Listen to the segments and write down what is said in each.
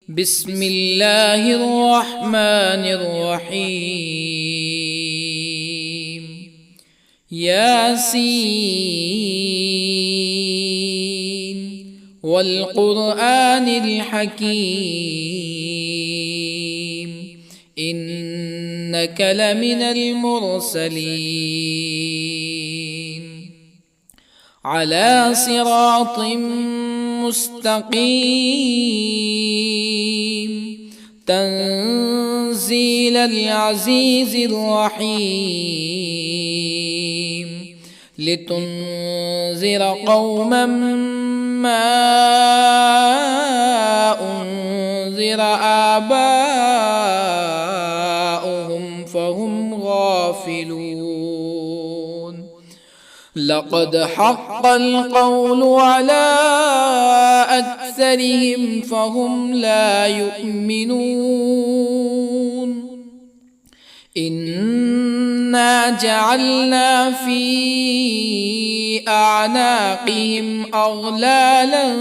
بسم الله الرحمن الرحيم. ياسين والقرآن الحكيم إنك لمن المرسلين على صراط مستقيم تنزيل العزيز الرحيم لتنذر قوما ما أنذر آباؤهم فهم غافلون. لقد حق القول على أكثرهم فهم لا يؤمنون. إنا جعلنا في أعناقهم أغلالا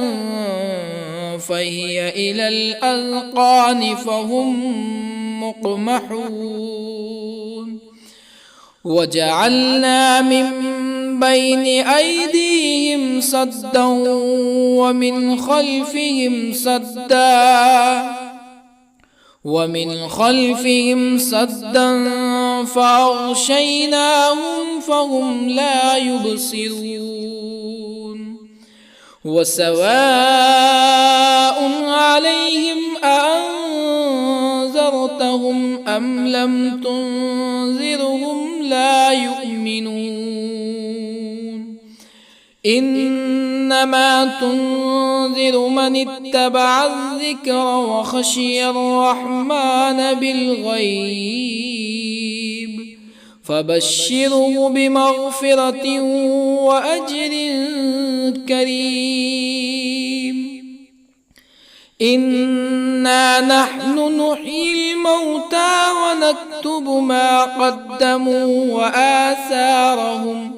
فهي إلى الأذقان فهم مقمحون. وجعلنا من بين أيديهم سدا ومن خلفهم سدا فأغشيناهم فهم لا يبصرون. وسواء عليهم أأنذرتهم أم لم تنذرهم لا يؤمنون. إنما تنذر من اتبع الذكر وخشي الرحمن بالغيب فبشره بمغفرة وأجر كريم. إنا نحن نحيي الموتى ونكتب ما قدموا وآثارهم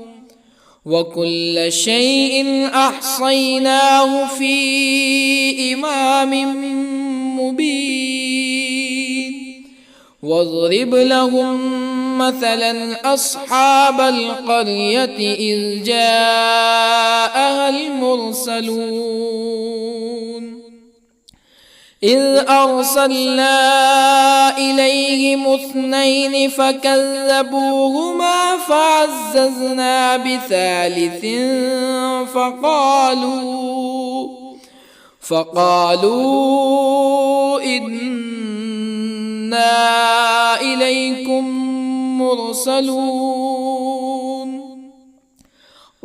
وكل شيء أحصيناه في إمام مبين. واضرب لهم مثلا أصحاب القرية إذ جاءها المرسلون إذ أرسلنا إليهم اثنين فكذبوهما فعززنا بثالث فقالوا إنا إليكم مرسلون.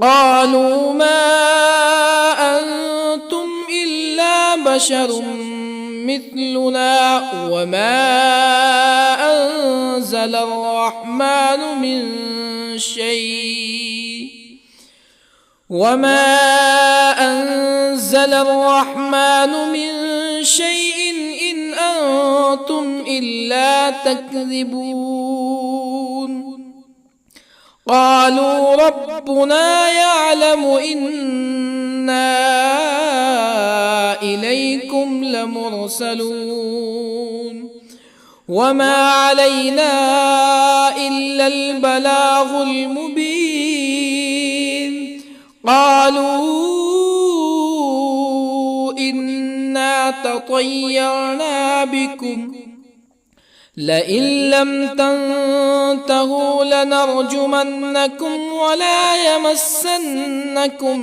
قالوا ما أنتم إلا بشر مثلنا وما أنزل الرحمن من شيء إن أنتم إلا تكذبون. قالوا ربنا يعلم إنا إليكم لمرسلون وما علينا إلا البلاغ المبين. قالوا إنا تطيرنا بكم لئن لم تنتهوا لنرجمنكم ولا يمسنكم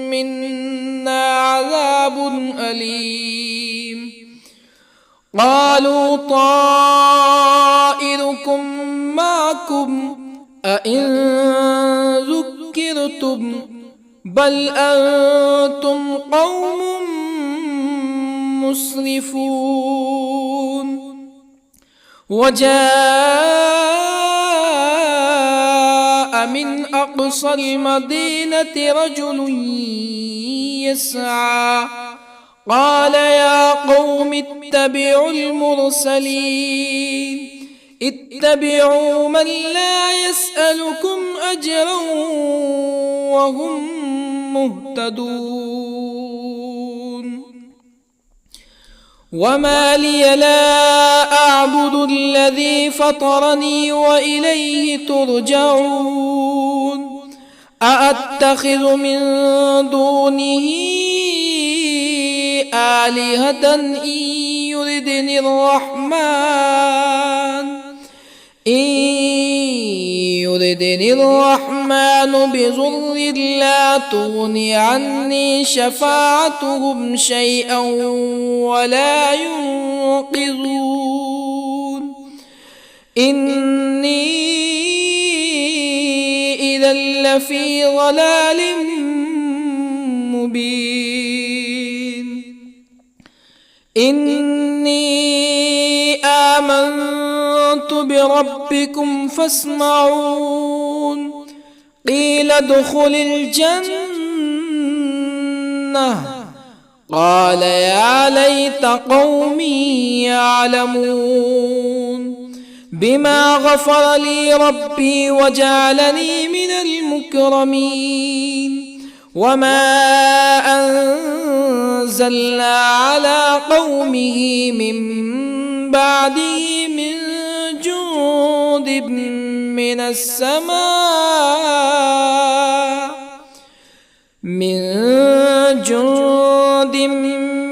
منا عذاب أليم. قالوا طائركم معكم أئن ذكرتم بل أنتم قوم مسرفون. وجاء من أقصى المدينة رجل يسعى قال يا قوم اتبعوا المرسلين اتبعوا من لا يسألكم أجرا وهم مهتدون. وما لي لا أعبد الذي فطرني وإليه ترجعون أأتخذ من دونه آلهة يردني الرحمن بضر لا تغن عني شفاعتهم شيئا ولا ينقذون إني إذا لفي ضلال مبين إني آمنت بربكم فاسمعون قيل ادخل الجنة قال يا ليت قومي يعلمون بما غفر لي ربي وجعلني من المكرمين وما أنزلنا على قومه من بعده من جند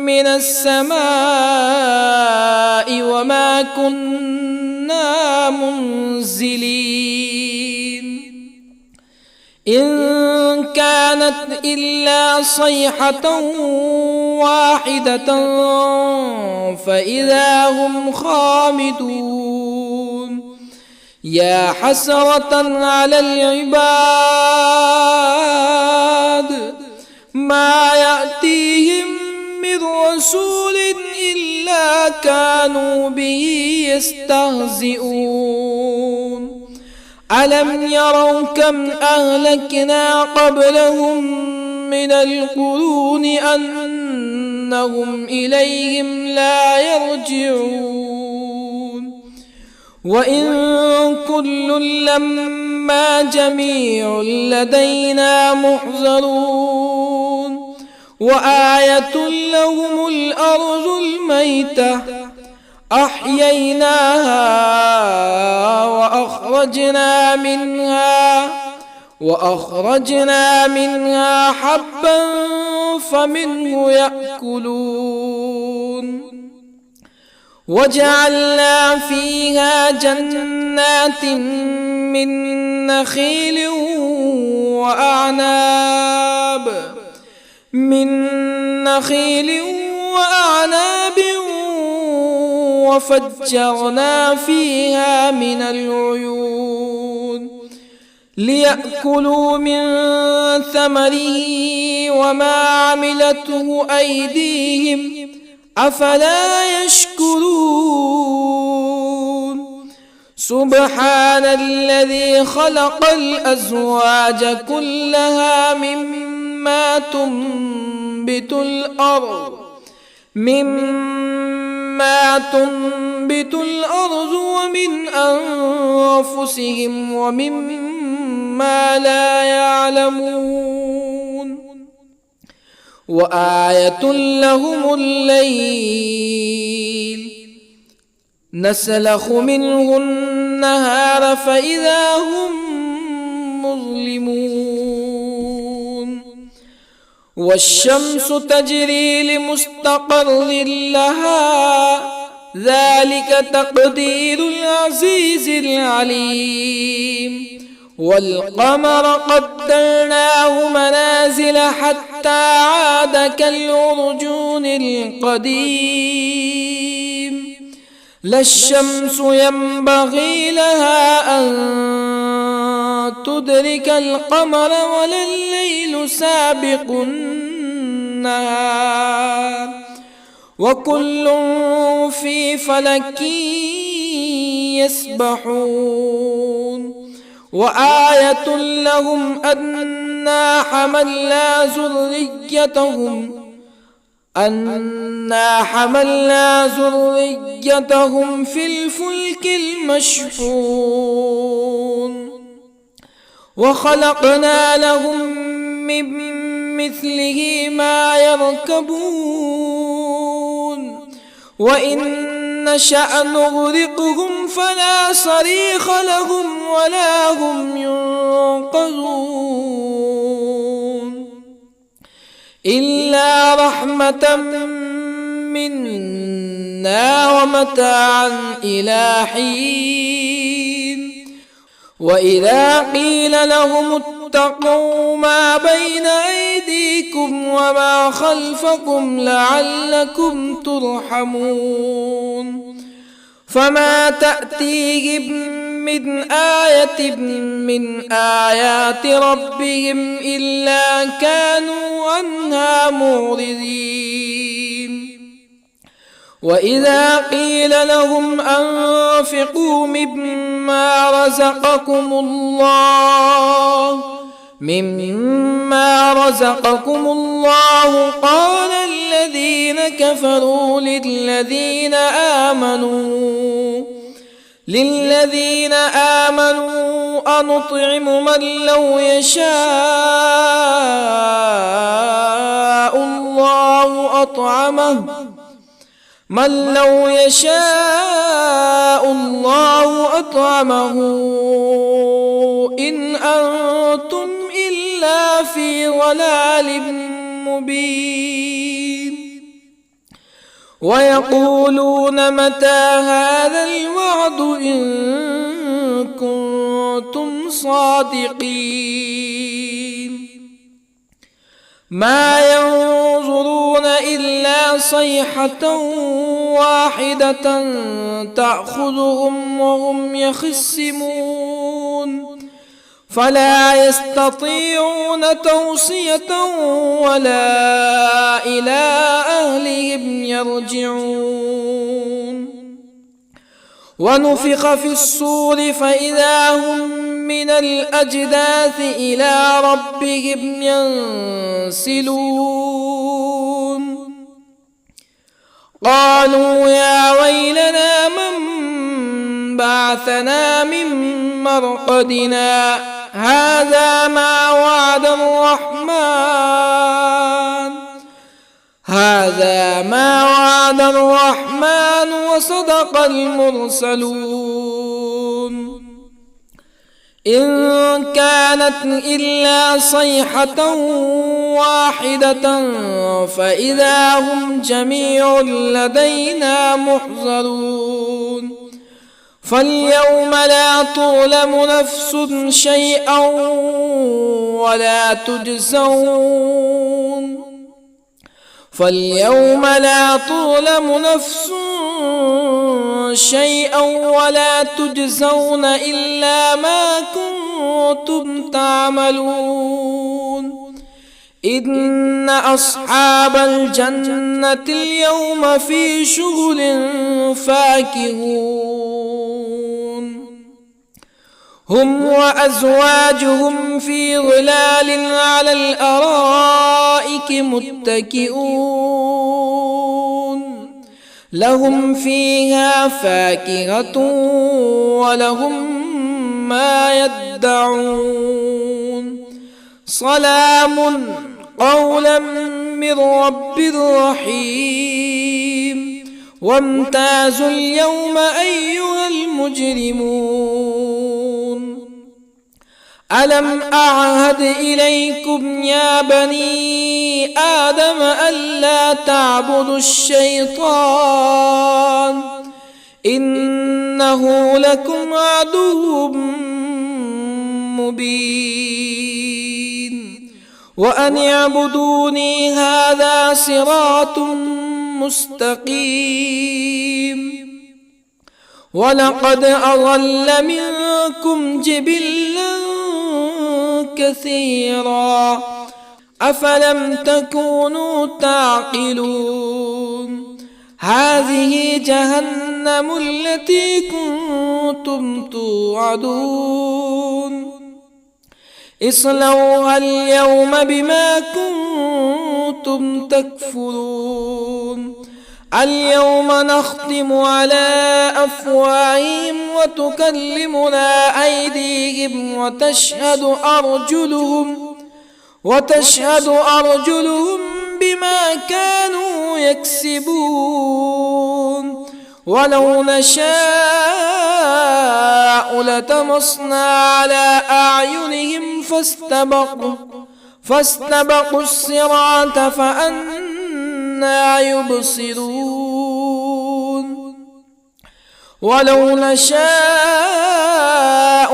من السماء وما كنا منزلين إن كانت إلا صيحة واحدة فإذا هم خامدون يا حسرة على العباد ما يأتيهم من رسول إلا كانوا به يستهزئون ألم يروا كم أهلكنا قبلهم من القرون أنهم إليهم لا يرجعون وإن كل لما جميع لدينا محضرون وآية لهم الأرض الميتة أحييناها وأخرجنا منها حبا فمنه يأكلون وجعلنا فيها جنات من نخيل وأعناب وفجرنا فيها من العيون ليأكلوا من ثمره وما عملته أيديهم أفلا يشكرون سبحان الذي خلق الأزواج كلها مما تنبت الأرض ومن أنفسهم ومما لا يعلمون وآية لهم الليل نسلخ منه النهار فإذا هم مظلمون والشمس تجري لمستقر لها ذلك تقدير العزيز العليم والقمر قدرناه منازل حتى عاد كالعرجون القديم لا الشمس ينبغي لها أن تدرك القمر ولا الليل سابق النهار وكل في فلك يسبحون وآية لهم أنا حملنا ذريتهم في الفلك المشحون وخلقنا لهم من مثله ما يركبون وإن نشأ نغرقهم فلا صريخ لهم ولا هم ينقذون إلا رحمة منا ومتاعا إلى حين وإذا قيل لهم اتقوا ما بين أيديكم وما خلفكم لعلكم ترحمون فما تأتيهم من آية من آيات ربهم إلا كانوا عنها معرضين وإذا قيل لهم أنفقوا مما رزقكم الله قال الذين كفروا للذين آمنوا أنطعم من لو يشاء الله أطعمه إن أنتم إلا في ضلال مبين ويقولون متى هذا الوعد إن كنتم صادقين ما ينظرون إلا صيحة واحدة تأخذهم وهم يخصمون فلا يستطيعون توصية ولا إلى أهلهم يرجعون ونفخ في الصور فإذا هم من الأجداث إلى ربهم ينسلون قالوا يا ويلنا من بعثنا من مرقدنا هذا ما وعد الرحمن وصدق المرسلون إن كانت إلا صيحة واحدة فإذا هم جميع لدينا محضرون فاليوم لا تظلم نفس شيئا ولا تجزون إلا ما كنتم تعملون إن أصحاب الجنة اليوم في شغل فاكهون هم وأزواجهم في ظلال على الأرائك متكئون لهم فيها فاكهة ولهم ما يدعون سلام قولا من رب رحيم وامتازوا اليوم أيها المجرمون ألم أعهد إليكم يا بني آدم ألا تعبدوا الشيطان إنه لكم عدو مبين وأن اعبدوني هذا صراط مستقيم ولقد أضل منكم جبلا كثيرا أفلم تكونوا تعقلون هذه جهنم التي كنتم توعدون اصلوها اليوم بما كنتم تكفرون اليوم نختم على أفواههم وتكلمنا أيديهم وتشهد أرجلهم بما كانوا يكسبون ولو نشاء لطمسنا على أعينهم فاستبقوا الصراط فأنى يبصرون ولو نشاء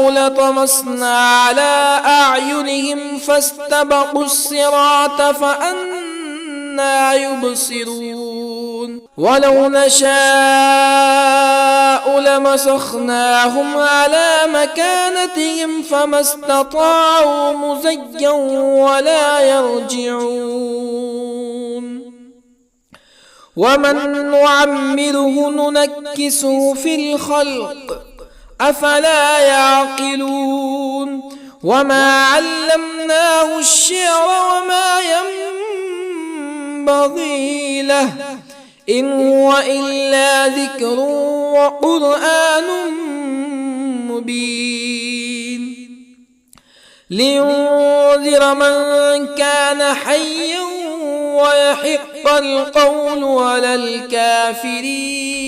لطمسنا على أعينهم فاستبقوا الصراط فأنى يبصرون ولو نشاء لمسخناهم على مكانتهم فما استطاعوا مزيا ولا يرجعون ومن نعمره ننكسه في الخلق أفلا يعقلون وما علمناه الشعر وما ينبغي له إن هو إلا ذكر وقرآن مبين لينذر من كان حيا ويحق القول على الكافرين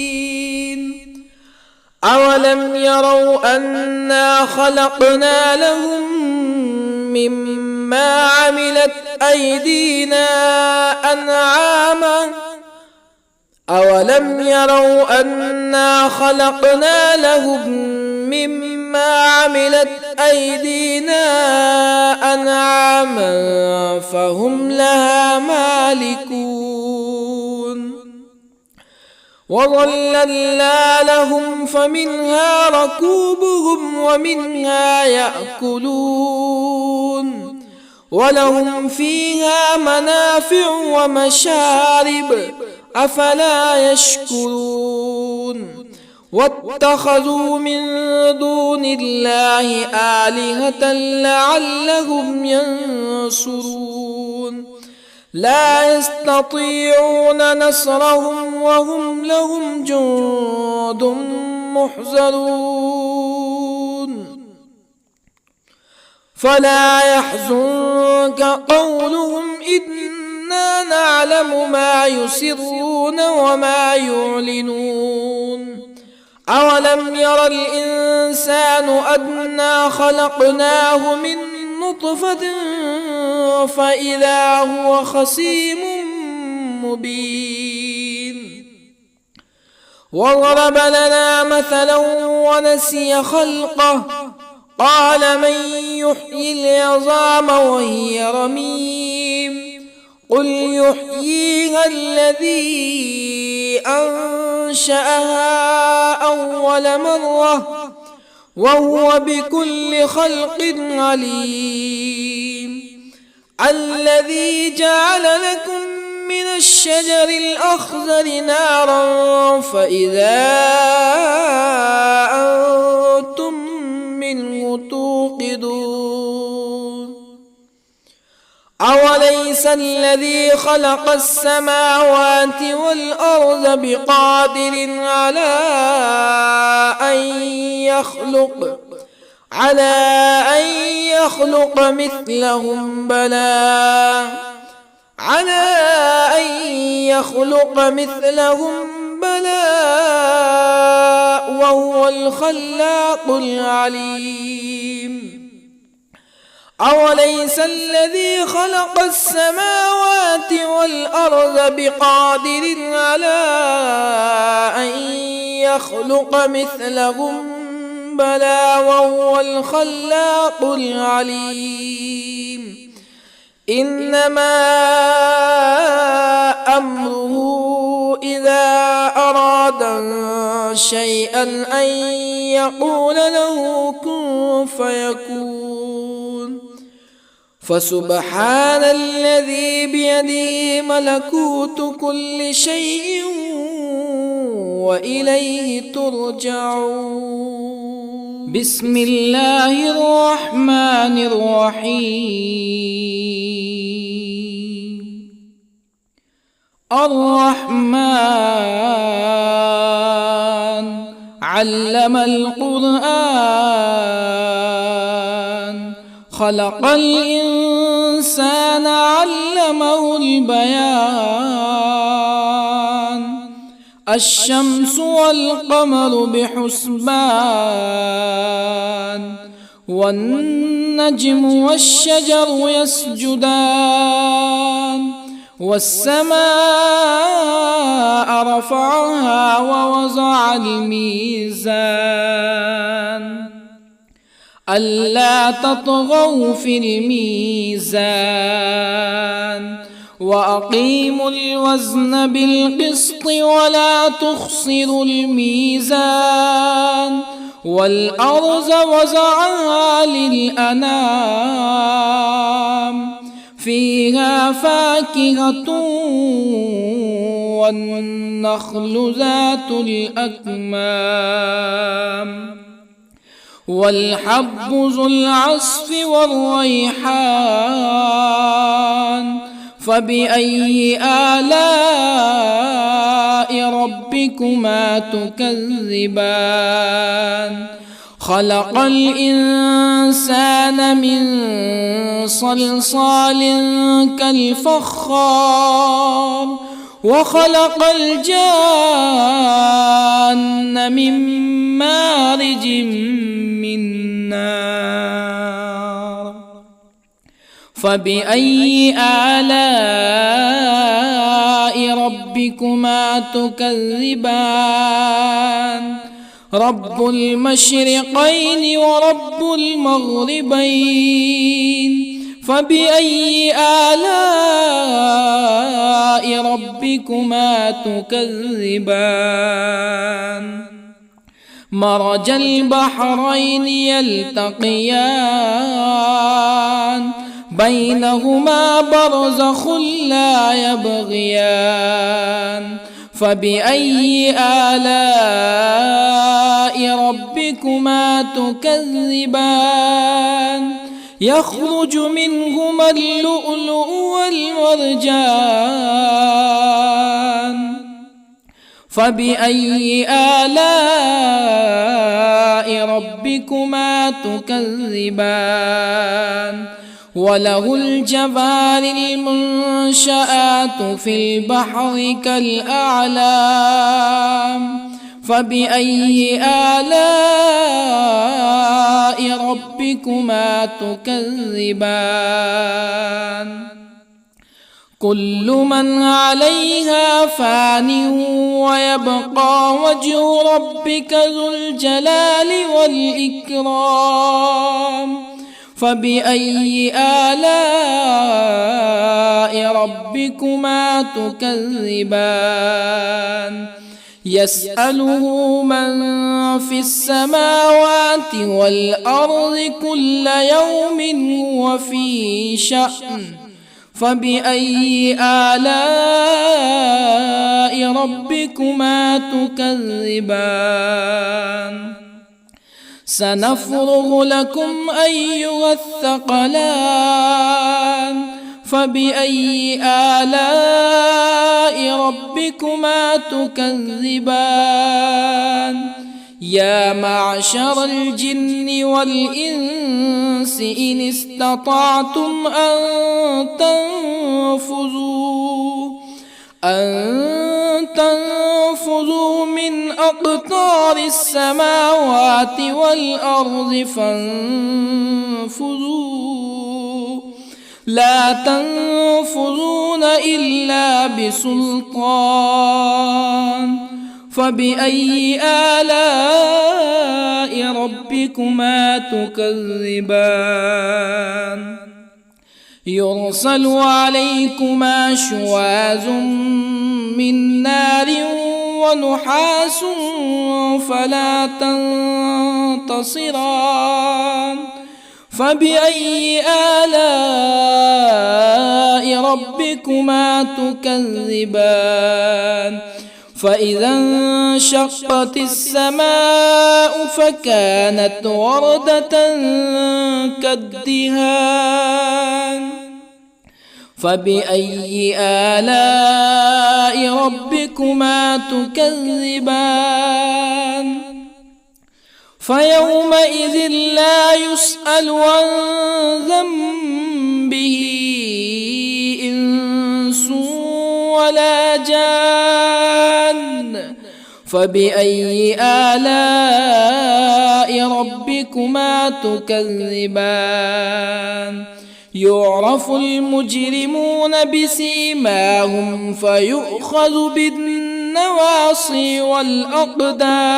أولم يروا أنا خلقنا لهم مما عملت أيدينا أنعاما أولم يروا أنا خلقنا لهم مما عملت أيدينا أنعاما فهم لها مالكون وظللنا لهم فمنها ركوبهم ومنها يأكلون ولهم فيها منافع ومشارب أفلا يشكرون واتخذوا من دون الله آلهة لعلهم ينصرون لا يستطيعون نصرهم وهم لهم جند محضرون فلا يحزنك قولهم إنا نعلم ما يسرون وما يعلنون أولم ير الإنسان أنا خلقناه من نطفة فإذا هو خصيم مبين وضرب لنا مثلا ونسي خلقه قال من يحيي العظام وهي رميم قل يحييها الذي أنشأها أول مرة وهو بكل خلق عليم الذي جعل لكم من الشجر الأخضر نارا فإذا أنتم منه توقدون أوليس الذي خلق السماوات والأرض بقادر على أن يخلق مثلهم بلى وهو الخلاق العليم أوليس الذي خلق السماوات والأرض بقادر على أن يخلق مثلهم بلى وهو الخلاق العليم إنما أمره إذا أراد شيئا أن يقول له كن فيكون فسبحان الذي بيده ملكوت كل شيء وإليه ترجعون بسم الله الرحمن الرحيم الرحمن علم القرآن خلق الإنسان علمه البيان الشمس والقمر بحسبان والنجم والشجر يسجدان والسماء رفعها ووضع الميزان ألا تطغوا في الميزان وأقيموا الوزن بالقسط ولا تخسروا الميزان والأرض وضعها للأنام فيها فاكهة والنخل ذات الأكمام والحب ذو العصف والريحان فبأي آلاء ربكما تكذبان خلق الإنسان من صلصال كالفخار وخلق الجان من مارج من نار فبأي آلاء ربكما تكذبان رب المشرقين ورب المغربين فبأي آلاء ربكما تكذبان مرج البحرين يلتقيان بينهما برزخ لا يبغيان فبأي آلاء ربكما تكذبان يخرج منهما اللؤلؤ والمرجان فبأي آلاء ربكما تكذبان وله الجوار المنشآت في البحر كالأعلام فبأي آلاء ربكما تكذبان كل من عليها فان ويبقى وجه ربك ذو الجلال والإكرام فبأي آلاء ربكما تكذبان يسأله من في السماوات والأرض كل يوم هو في شأن فبأي آلاء ربكما تكذبان سنفرغ لكم أيها الثقلان فبأي آلاء ربكما تكذبان يا معشر الجن والإنس إن استطعتم أن تنفذوا من أقطار السماوات والأرض فانفذوا لا تنفذون إلا بسلطان فبأي آلاء ربكما تكذبان يرسل عليكما شواظ من نار ونحاس فلا تنتصران فبأي آلاء ربكما تكذبان فإذا انشقت السماء فكانت وردة كالدهان فبأي آلاء ربكما تكذبان فيومئذ لا يسأل عن ذنبه إنس ولا جان. فبأي آلاء ربكما تكذبان؟ يعرف المجرمون بسيماهم فيؤخذ بالنواصي والأقدام.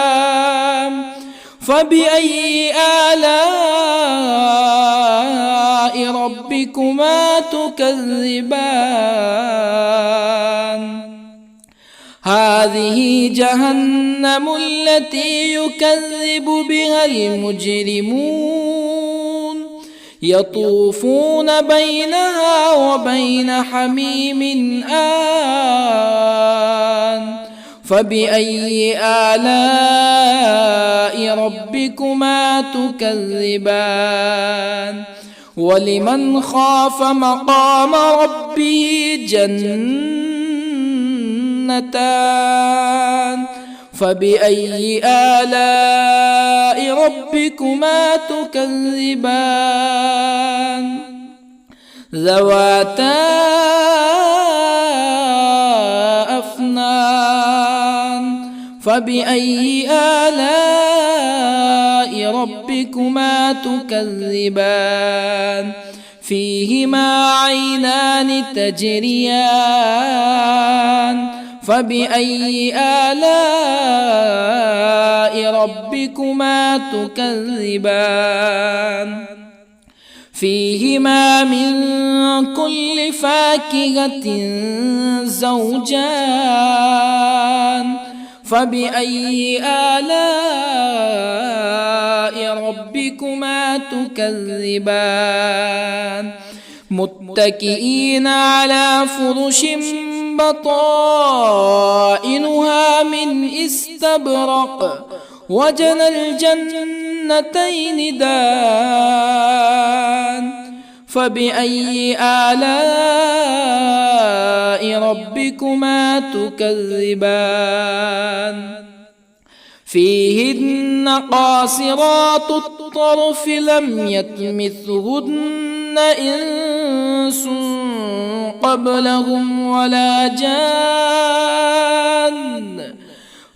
فبأي آلاء ربكما تكذبان؟ هذه جهنم التي يكذب بها المجرمون يطوفون بينها وبين حميم آن. فبأي آلاء ربكما تكذبان؟ ولمن خاف مقام ربه جنتان. فبأي آلاء ربكما تكذبان؟ ذواتا أفنان. فبأي آلاء ربكما تكذبان؟ فيهما عينان تجريان. فبأي آلاء ربكما تكذبان؟ فيهما من كل فاكهة زوجان. فبأي آلاء ربكما تكذبان؟ متكئين على فرش بطائنها من استبرق وجنى الجنتين دان. فبأي آلاء ربكما تكذبان؟ فيهن قاصرات الطرف لم يطمثهن إنس قبلهم ولا جان.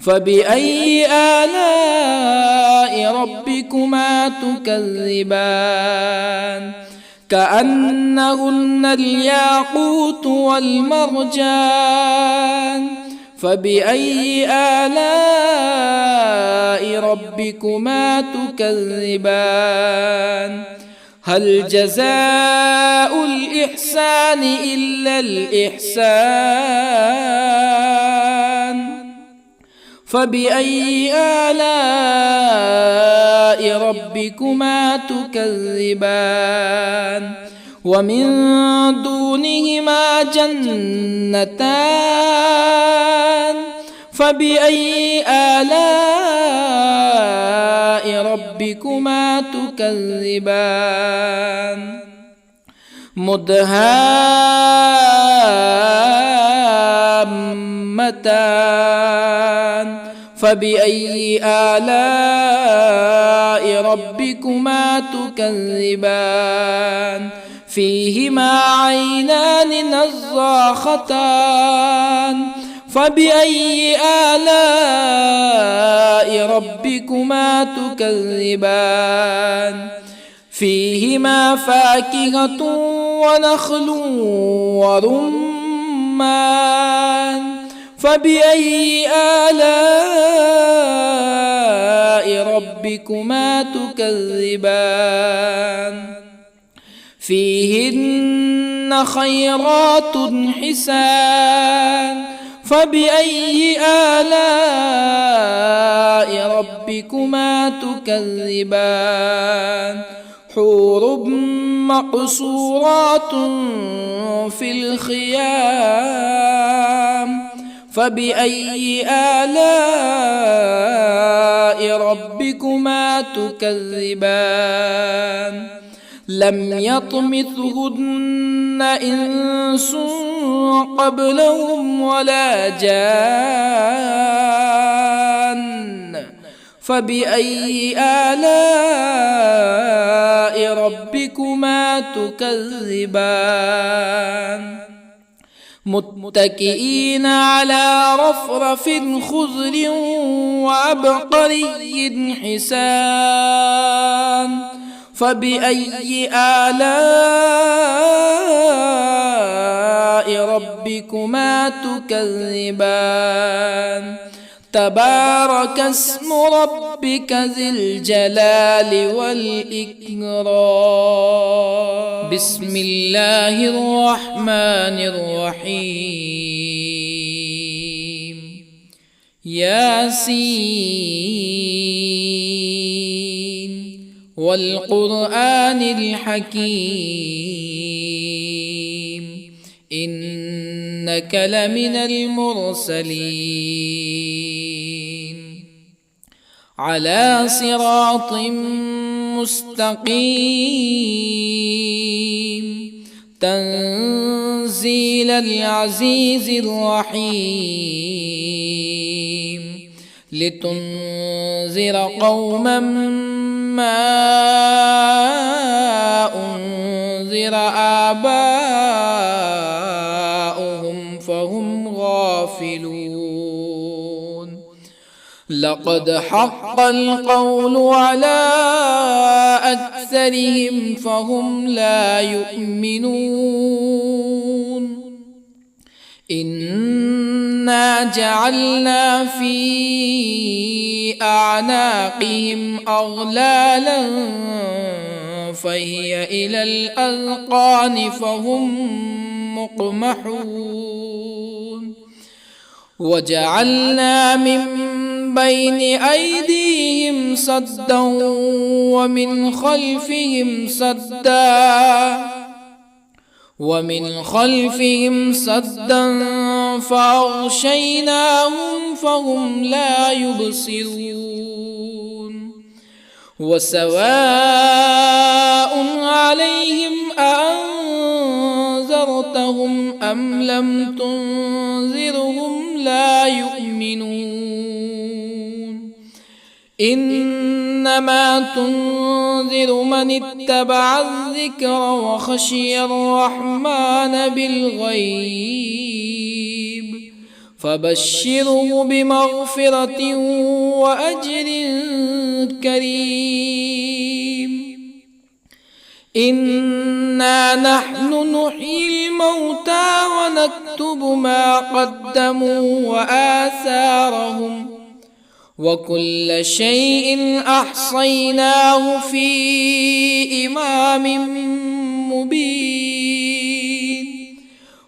فبأي آلاء ربكما تكذبان؟ كأنهن الياقوت والمرجان. فبأي آلاء ربكما تكذبان؟ هل جزاء الإحسان إلا الإحسان؟ فبأي آلاء ربكما تكذبان؟ ومن دونهما جنتان. فبأي آلاء ربكما تكذبان؟ مدهامتان. فبأي آلاء ربكما تكذبان؟ فيهما عينان نضاختان. فبأي آلاء ربكما تكذبان؟ فيهما فاكهة ونخل ورمان. فبأي آلاء ربكما تكذبان؟ فيهن خيرات حسان. فبأي آلاء ربكما تكذبان؟ حور مقصورات في الخيام. فبأي آلاء ربكما تكذبان؟ لم يطمثهن إنس قبلهم ولا جان. فبأي آلاء ربكما تكذبان متكئين على رفرف خضر وعبقري حسان فبأي آلاء ربكما تكذبان تبارك اسم ربك ذي الجلال والإكرام بسم الله الرحمن الرحيم ياسين والقرآن الحكيم إنك لمن المرسلين على صراط مستقيم تنزيل العزيز الرحيم لتنذر قوما ما أنذر آباؤهم فهم غافلون لقد حق القول على أكثرهم فهم لا يؤمنون إنا جعلنا في أعناقهم أغلالا فهي إلى الأذقان فهم مقمحون وجعلنا من بين أيديهم سدا ومن خلفهم سدا فأغشيناهم فهم لا يبصرون وسواء عليهم أأنذرتهم أم لم تنذرهم لا يؤمنون إنما تنذر من اتبع الذكر وخشي الرحمن بالغيب فبشره بمغفرة وأجر كريم إنا نحن نحيي الموتى ونكتب ما قدموا وآثارهم وكل شيء أحصيناه في إمام مبين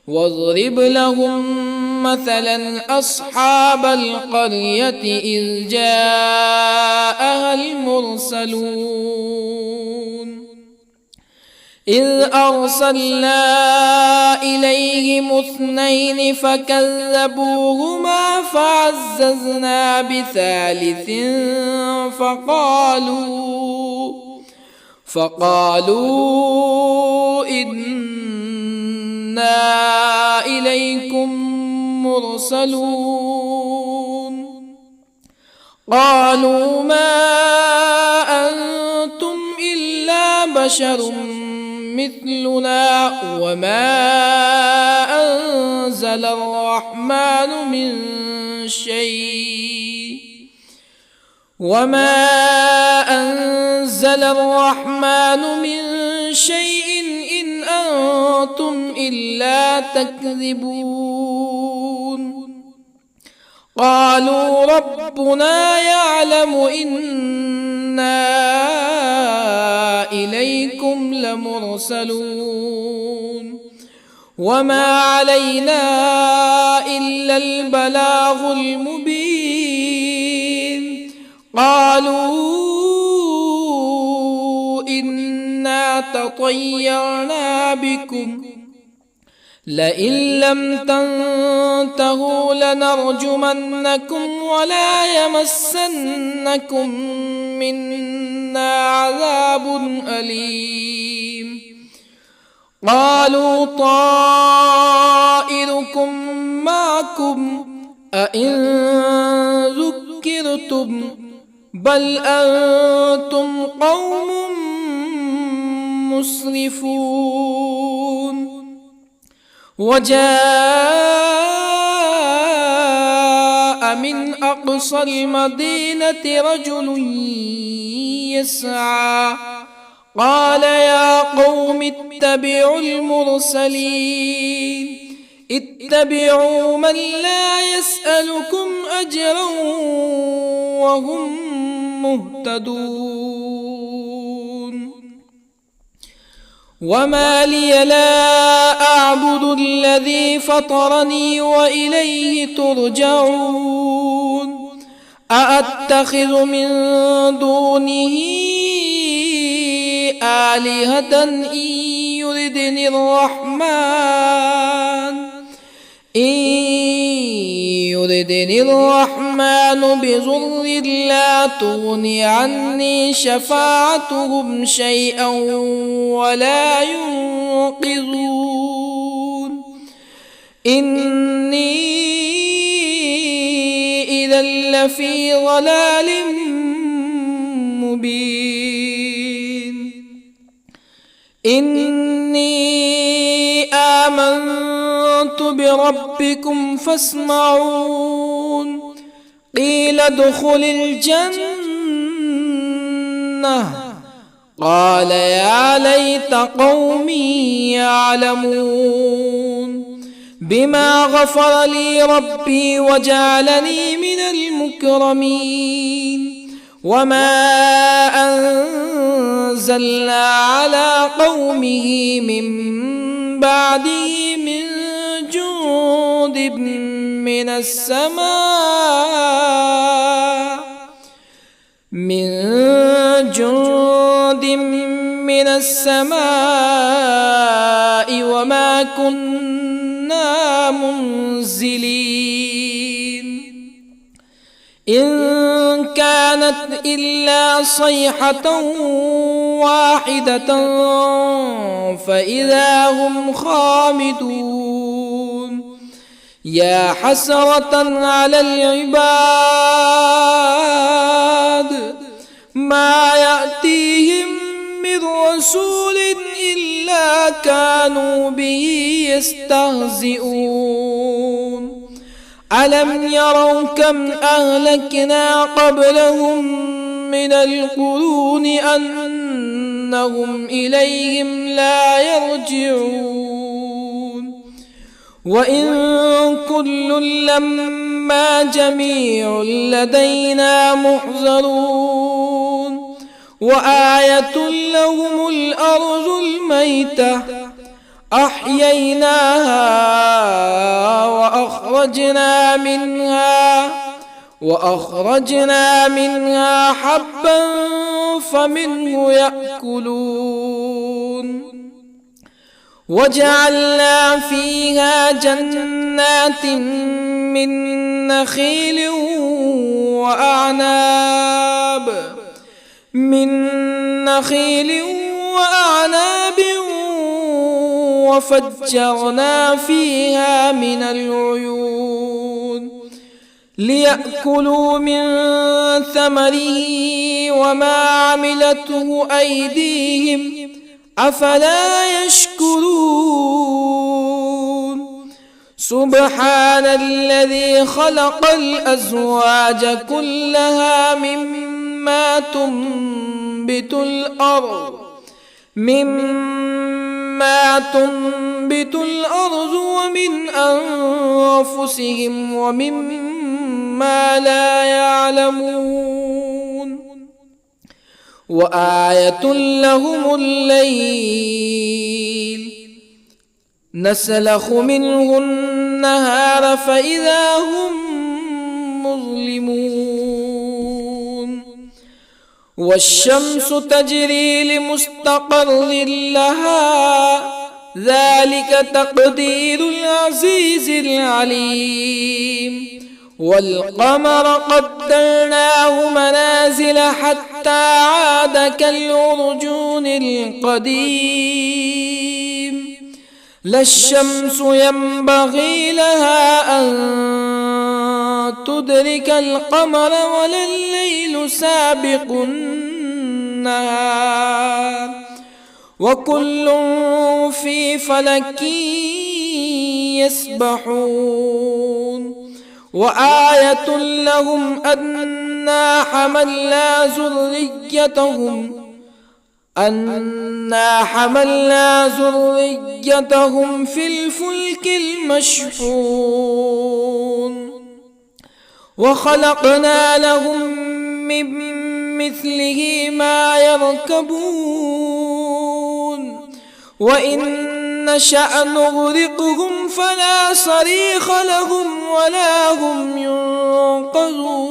واضرب لهم مثلا أصحاب القرية إذ جاءها المرسلون إذ أرسلنا إليهم 2 فكذبوهما فعززنا بثالث فقالوا إنا إليكم مرسلون قالوا ما أنتم إلا بشر مثلنا وما أنزل الرحمن من شيء إن أنتم إلا تكذبون قالوا ربنا يعلم إنا إليكم لمرسلون وما علينا إلا البلاغ المبين قالوا إنا تطيرنا بكم لئن لم تنتهوا لنرجمنكم ولا يمسنكم منا عذاب أليم قالوا طائركم معكم أئن ذكرتم بل أنتم قوم مسرفون. وجاء من أقصى المدينة رجل يسعى قال يا قوم اتبعوا المرسلين اتبعوا من لا يسألكم أجرا وهم مهتدون. وما لي لا أعبد الذي فطرني وإليه ترجعون. أأتخذ من دونه آلهة إن يردني الرحمن بضر لا تغني عني شفاعتهم شيئا ولا ينقذون. إني إذا لفي ضلال مبين. إني آمنت بربكم فاسمعون. قيل ادخل الجنة قال يا ليت قومي يعلمون. بما غفر لي ربي وجعلني من المكرمين. وما أنزلنا على قومه من بعده من جند من السماء وما كنا منزلين. إن كانت إلا صيحة واحدة فإذا هم خامدون. يا حسرة على العباد ما يأتيهم من رسول إلا كانوا به يستهزئون. ألم يروا كم أهلكنا قبلهم من القرون أنهم إليهم لا يرجعون. وإن كل لما جميع لدينا محضرون. وآية لهم الأرض الميتة أحييناها وأخرجنا منها حبا فمنه يأكلون. وجعلنا فيها جنات من نخيل وأعناب وفجرنا فيها من العيون ليأكلوا من ثمره وما عملته أيديهم أفلا يشكرون. سبحان الذي خلق الأزواج كلها مما تنبت الأرض ومن أنفسهم ومما لا يعلمون. وآية لهم الليل نسلخ منه النهار فإذا هم مظلمون. والشمس تجري لمستقر لها ذلك تقدير العزيز العليم. والقمر قدرناه منازل حتى عاد كالعرجون القديم. لا الشمس ينبغي لها أن تدرك القمر ولا الليل سابق النهار وكل في فلك يسبحون وآية لهم أنا حملنا ذريتهم في الفلك المشحون وخلقنا لهم من مثله ما يركبون وإن نشأ نغرقهم فلا صريخ لهم ولا هم ينقذون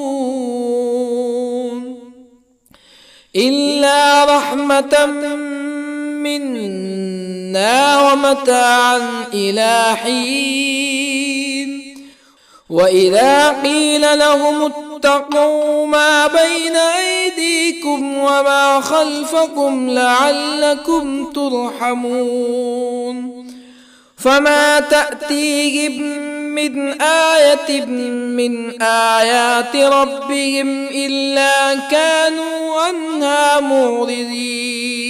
إلا رحمة منا ومتاعا إلى حين وإذا قيل لهم اتقوا ما بين أيديكم وما خلفكم لعلكم ترحمون فما تأتيهم من آية من آيات ربهم إلا كانوا عنها معرضين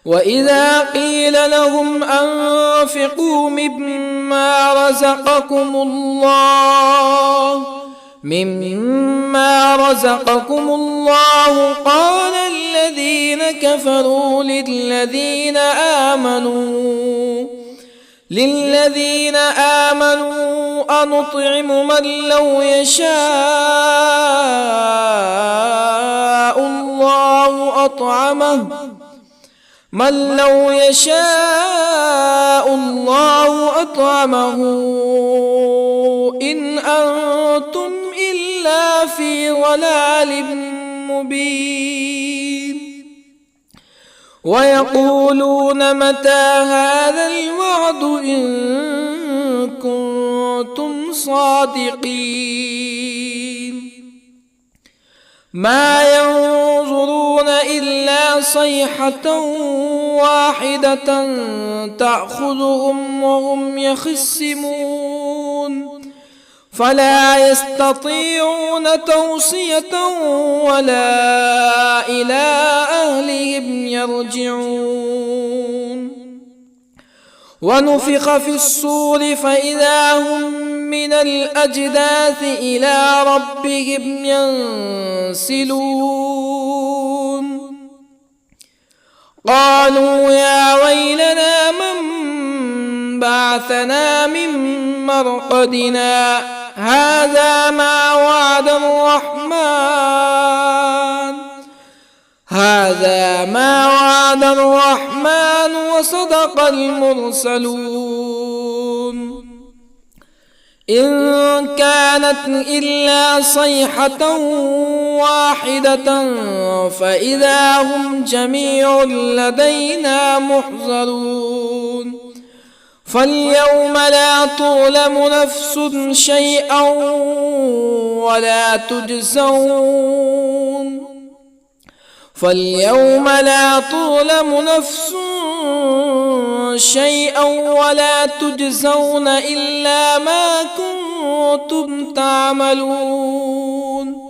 وإذا قيل لهم أنفقوا مما رزقكم الله قال الذين كفروا للذين آمنوا أنطعم من لو يشاء الله أطعمه إن أنتم إلا في ضلال مبين ويقولون متى هذا الوعد إن كنتم صادقين ما ينظرون إلا صيحة واحدة تأخذهم وهم يخصمون فلا يستطيعون توصية ولا إلى أهلهم يرجعون ونفخ في الصور فإذا هم من الأجداث إلى ربهم ينسلون قالوا يا ويلنا من بعثنا من مرقدنا هذا ما وعد الرحمن وصدق المرسلون إن كانت إلا صيحة واحدة فإذا هم جميع لدينا محضرون فاليوم لا تظلم نفس شيئا ولا تجزون إلا ما كنتم تعملون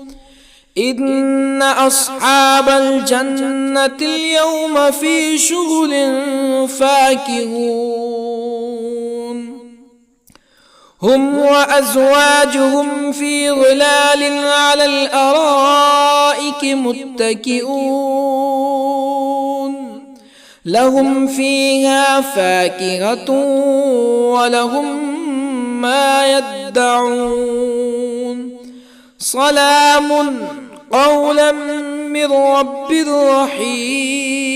إن أصحاب الجنة اليوم في شغل فاكهون هم وأزواجهم في ظلال على الأرائك متكئون لهم فيها فاكهة ولهم ما يدعون سلام قولا من رب رحيم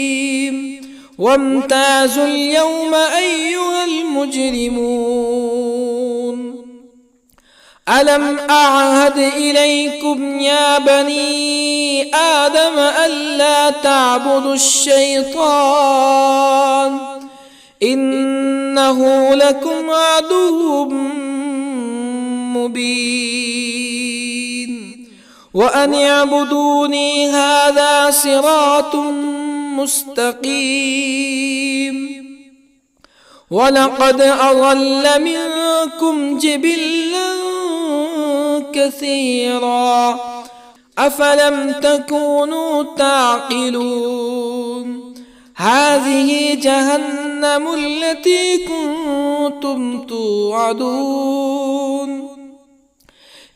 وامتازوا اليوم أيها المجرمون ألم أعهد إليكم يا بني آدم ألا تعبدوا الشيطان إنه لكم عدو مبين وأن اعبدوني هذا صراط مستقيم ولقد أضل منكم جبلا كثيرا أفلم تكونوا تعقلون هذه جهنم التي كنتم توعدون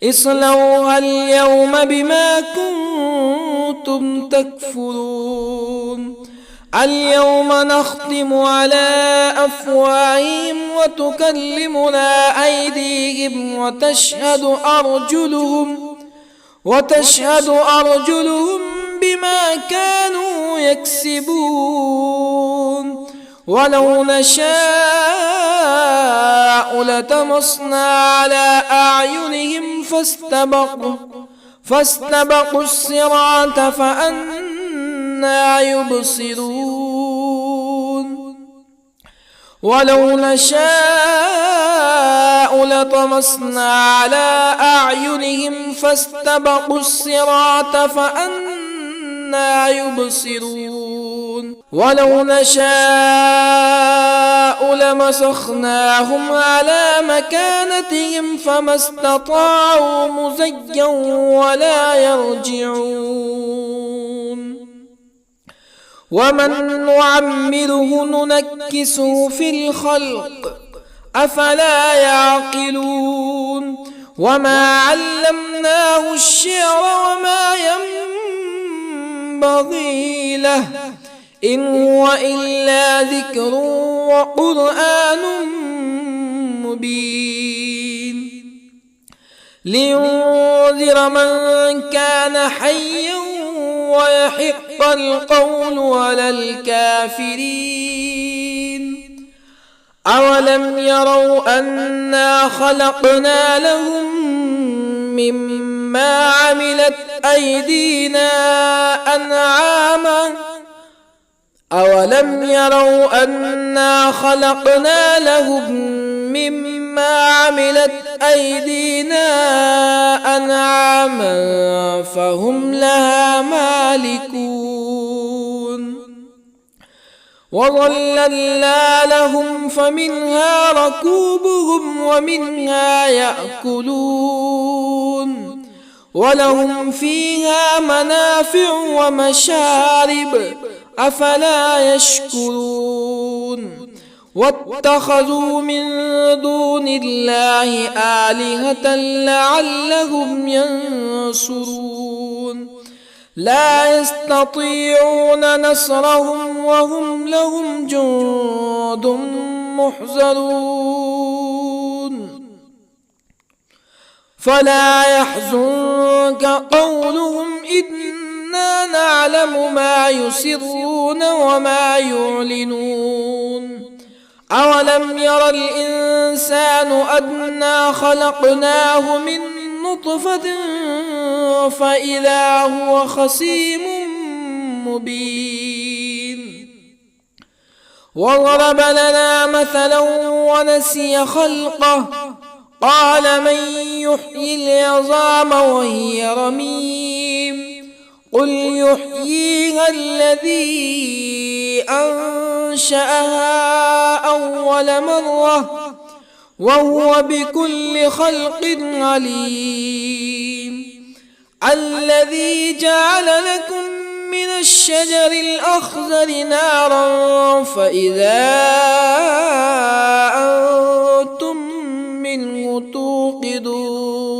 اصلوها اليوم بما كنتم تكفرون اليوم نختم على أفواههم وتكلمنا أيديهم وتشهد أرجلهم بما كانوا يكسبون ولو نشاء لطمسنا على أعينهم فاستبقوا الصراط فأنى يبصرون ولو نشاء لطمسنا على أعينهم فاستبقوا الصراط فأنى يبصرون ولو نشاء لمسخناهم على مكانتهم فما استطاعوا مزيا ولا يرجعون ومن نعمره ننكسه في الخلق أفلا يعقلون وما علمناه الشعر وما ينبغي له إن هو إلا ذكر وقرآن مبين لينذر من كان حيا ويحق القول على الكافرين أولم يروا أنا خلقنا لهم مما عملت أيدينا أنعاما أولم يروا أنا خلقنا لهم مما عملت أيدينا أنعاما فهم لها مالكون وظللنا لهم فمنها ركوبهم ومنها يأكلون ولهم فيها منافع ومشارب أفلا يشكرون واتخذوا من دون الله آلهة لعلهم ينصرون لا يستطيعون نصرهم وهم لهم جند محضرون فلا يحزنك قولهم إنا نعلم ما يسرون وما يعلنون أولم ير الإنسان أنا خلقناه من نطفة فإذا هو خصيم مبين وضرب لنا مثلا ونسي خلقه قال من يحيي العظام وهي رميم قل يحييها الذي أنشأها أول مرة وهو بكل خلق عليم الذي جعل لكم من الشجر الأخضر نارا فإذا أنتم منه توقدون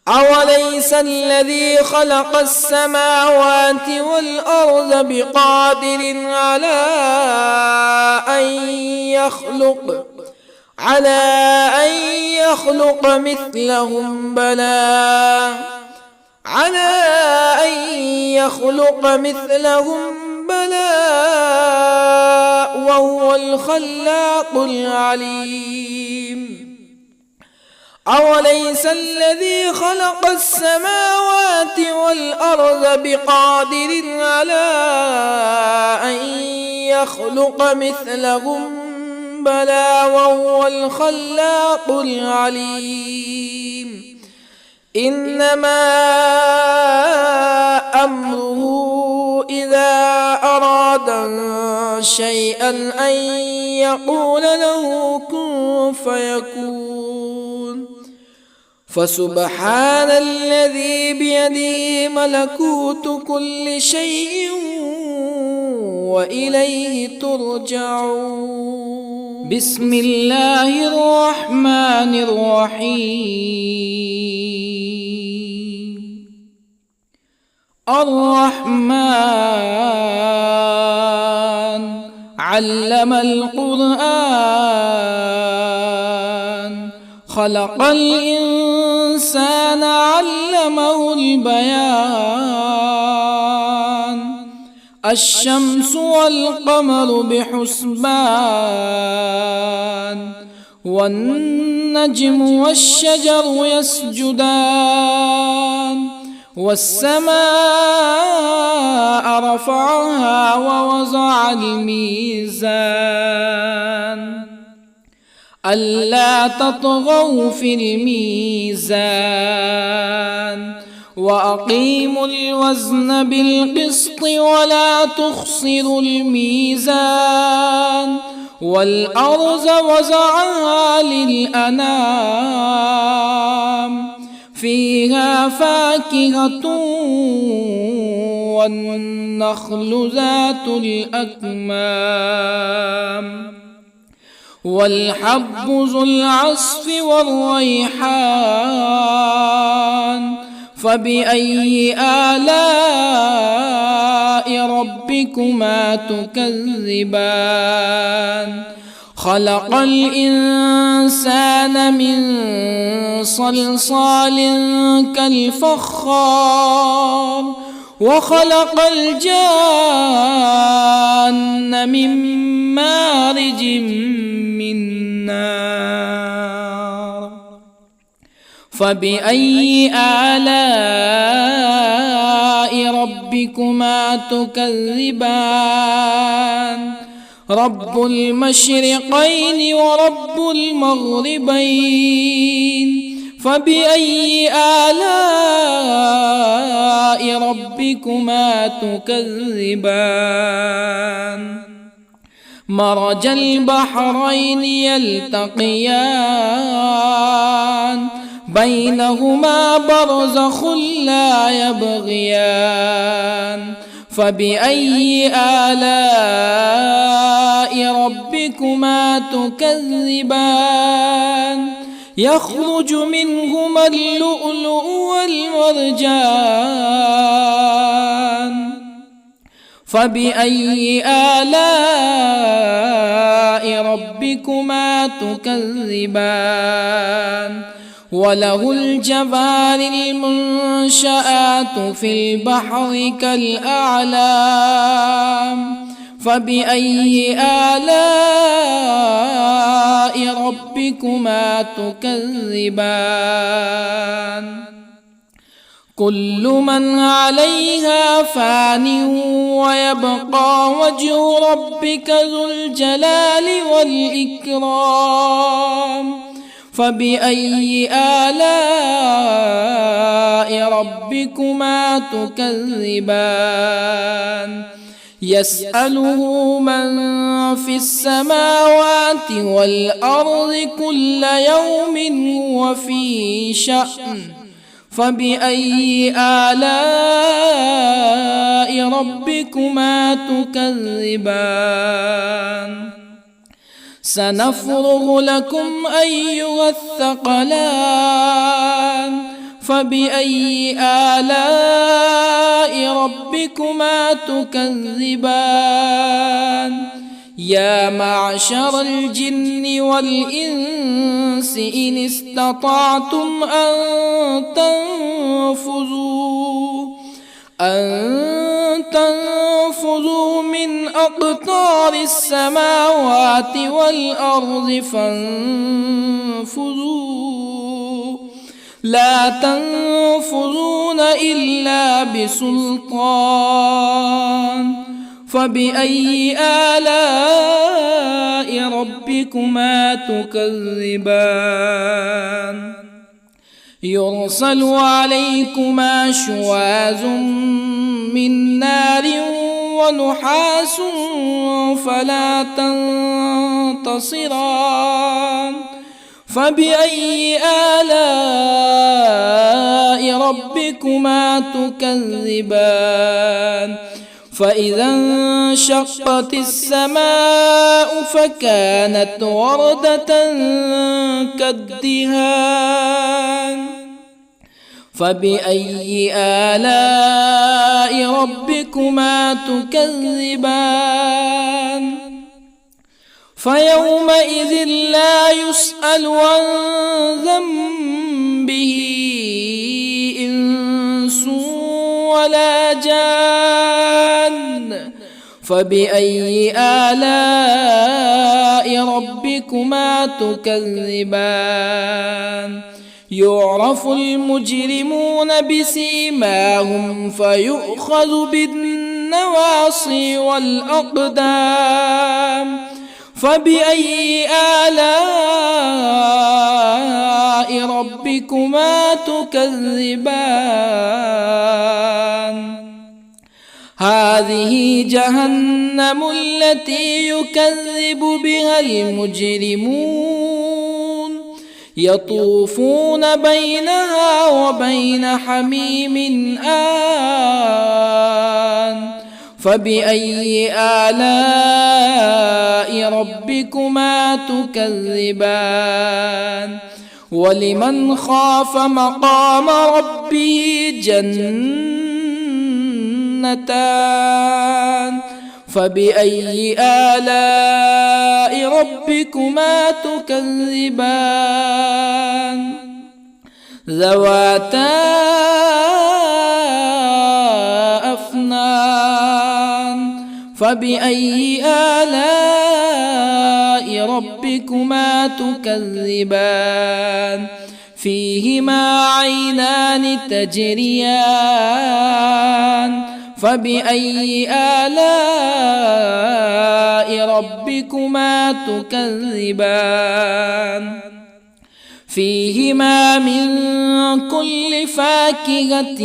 أوليس الذي خلق السماوات والأرض بقادر على أن يخلق مثلهم بلى وهو الخلاق العليم أوليس الذي خلق السماوات والأرض بقادر على أن يخلق مثلهم بلى وهو الخلاق العليم إنما أمره إذا أراد شيئا أن يقول له كن فيكون فسبحان الذي بيده ملكوت كل شيء وإليه ترجعون. بسم الله الرحمن الرحيم. الرحمن علم القرآن، خلق الإنسان علمه البيان، الشمس والقمر بحسبان، والنجم والشجر يسجدان، والسماء رفعها ووضع الميزان ألا تطغوا في الميزان، وأقيموا الوزن بالقسط ولا تخسروا الميزان، والأرض وضعها للأنام، فيها فاكهة والنخل ذات الأكمام، والحب ذو العصف والريحان، فبأي آلاء ربكما تكذبان؟ خلق الإنسان من صلصال كالفخار، وخلق الجان من مارج من نار، فبأي آلاء ربكما تكذبان؟ رب المشرقين ورب المغربين، فبأي آلاء ربكما تكذبان؟ مرج البحرين يلتقيان، بينهما برزخ لا يبغيان، فبأي آلاء ربكما تكذبان؟ يخرج منهما اللؤلؤ والمرجان، فبأي آلاء ربكما تكذبان؟ وله الجوار المنشآت في البحر كالأعلام، فبأي آلاء ربكما تكذبان؟ كل من عليها فان ويبقى وجه ربك ذو الجلال والإكرام، فبأي آلاء ربكما تكذبان؟ يسأله من في السماوات والأرض كل يوم هو في شأن، فبأي آلاء ربكما تكذبان؟ سنفرغ لكم أيها الثقلان، فبأي آلاء ربكما تكذبان؟ يا معشر الجن والإنس إن استطعتم أن تنفذوا من أقطار السماوات والأرض فانفذوا، لا تنفذون إلا بسلطان، فبأي آلاء ربكما تكذبان؟ يرسل عليكما شواظ من نار ونحاس فلا تنتصران، فبأي آلاء ربكما تكذبان فإذا انشقت السماء فكانت وردة كالدهان فبأي آلاء ربكما تكذبان فيومئذ لا يسأل عن ذنبه إنس ولا جان فبأي آلاء ربكما تكذبان يعرف المجرمون بسيماهم فيؤخذ بالنواصي والأقدام فبأي آلاء ربكما تكذبان هذه جهنم التي يكذب بها المجرمون يطوفون بينها وبين حميم آن فبأي آلاء ربكما تكذبان ولمن خاف مقام ربه جنتان فبأي آلاء ربكما تكذبان ذواتا أفنان فبأي آلاء ربكما تكذبان فيهما عينان تجريان فبأي آلاء ربكما تكذبان فيهما من كل فاكهة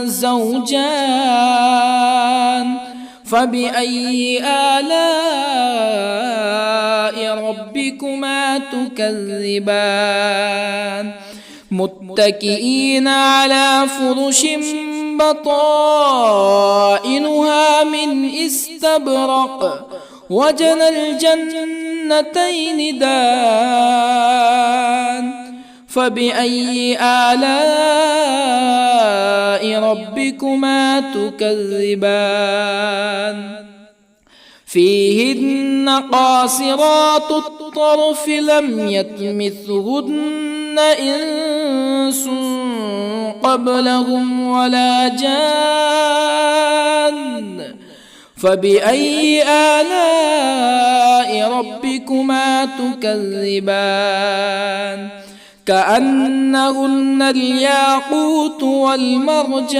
زوجان فبأي آلاء ربكما تكذبان متكئين على فرش بطائنها من استبرق وجنى الجنتين دان فبأي آلاء ربكما تكذبان فيهن قاصرات الطرف لم يطمثهن إنس قبلهم ولا جان فبأي آلاء ربكما تكذبان كأنهن الياقوت والمرجان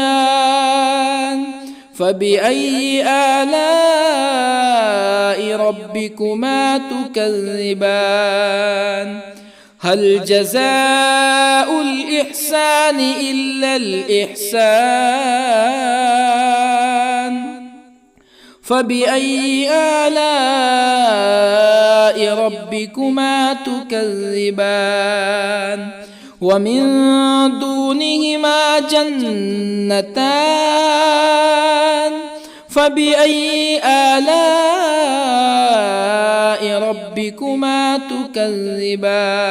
فبأي آلاء ربكما تكذبان هل جزاء الإحسان إلا الإحسان فبأي آلاء ربكما تكذبان ومن دونهما جنتان فبأي آلاء ربكما تكذبان